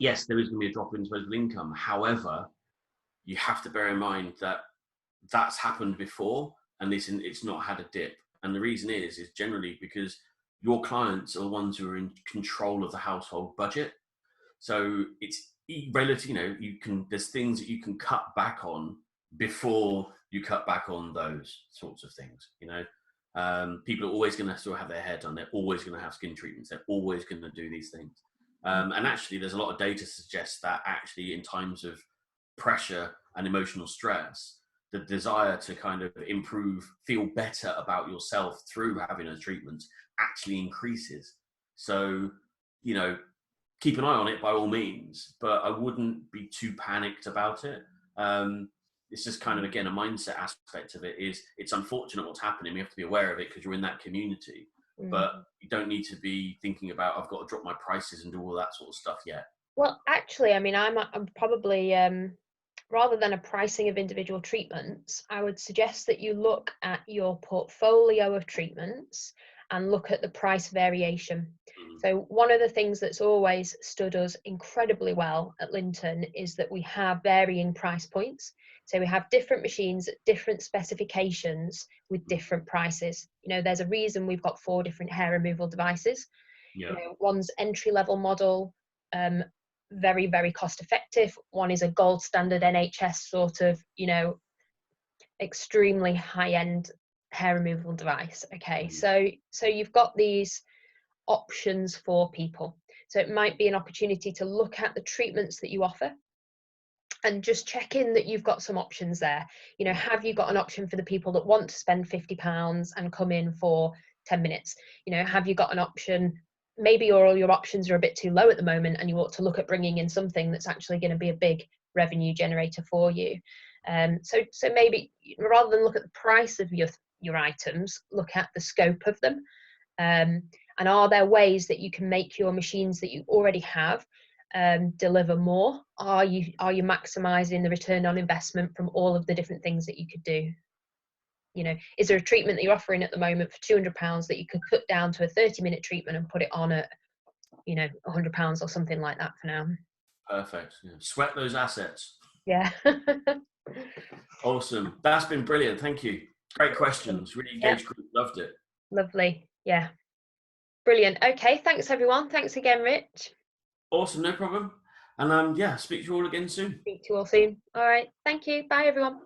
Yes, there is going to be a drop in disposable income. However, you have to bear in mind that that's happened before, and it's not had a dip. And the reason is generally because your clients are the ones who are in control of the household budget. So it's relative, there's things that you can cut back on before you cut back on those sorts of things. People are always going to sort of have their hair done. They're always going to have skin treatments. They're always going to do these things. And actually, there's a lot of data to suggest that actually in times of pressure and emotional stress, the desire to kind of improve, feel better about yourself through having those treatments actually increases. So, keep an eye on it by all means, but I wouldn't be too panicked about it. It's just kind of, again, a mindset aspect of it is it's unfortunate what's happening. We have to be aware of it because you're in that community, but you don't need to be thinking about, I've got to drop my prices and do all that sort of stuff yet. Well, actually, I mean, I'm probably, rather than a pricing of individual treatments, I would suggest that you look at your portfolio of treatments and look at the price variation. So one of the things that's always stood us incredibly well at Lynton is that we have varying price points. So we have different machines at different specifications with different prices. There's a reason we've got 4 different hair removal devices. One's entry-level model, very, very cost effective. One is a gold standard NHS sort of, extremely high-end hair removal device. Okay, so you've got these options for people. So it might be an opportunity to look at the treatments that you offer and just check in that you've got some options there. Have you got an option for the people that want to spend £50 and come in for 10 minutes? Have you got an option maybe all your options are a bit too low at the moment, and you ought to look at bringing in something that's actually going to be a big revenue generator for you. So maybe rather than look at the price of your items, look at the scope of them. And are there ways that you can make your machines that you already have deliver more? Are you maximizing the return on investment from all of the different things that you could do? You know, is there a treatment that you're offering at the moment for £200 that you could cut down to a 30-minute treatment and put it on at, you know, £100 or something like that for now? Perfect. Yeah. Sweat those assets. Yeah. Awesome. That's been brilliant. Thank you. Great questions. Really engaged group. Loved it. Lovely. Yeah. Brilliant. Okay. Thanks, everyone. Thanks again, Rich. Awesome. No problem. And yeah, speak to you all again soon. Speak to you all soon. All right. Thank you. Bye, everyone.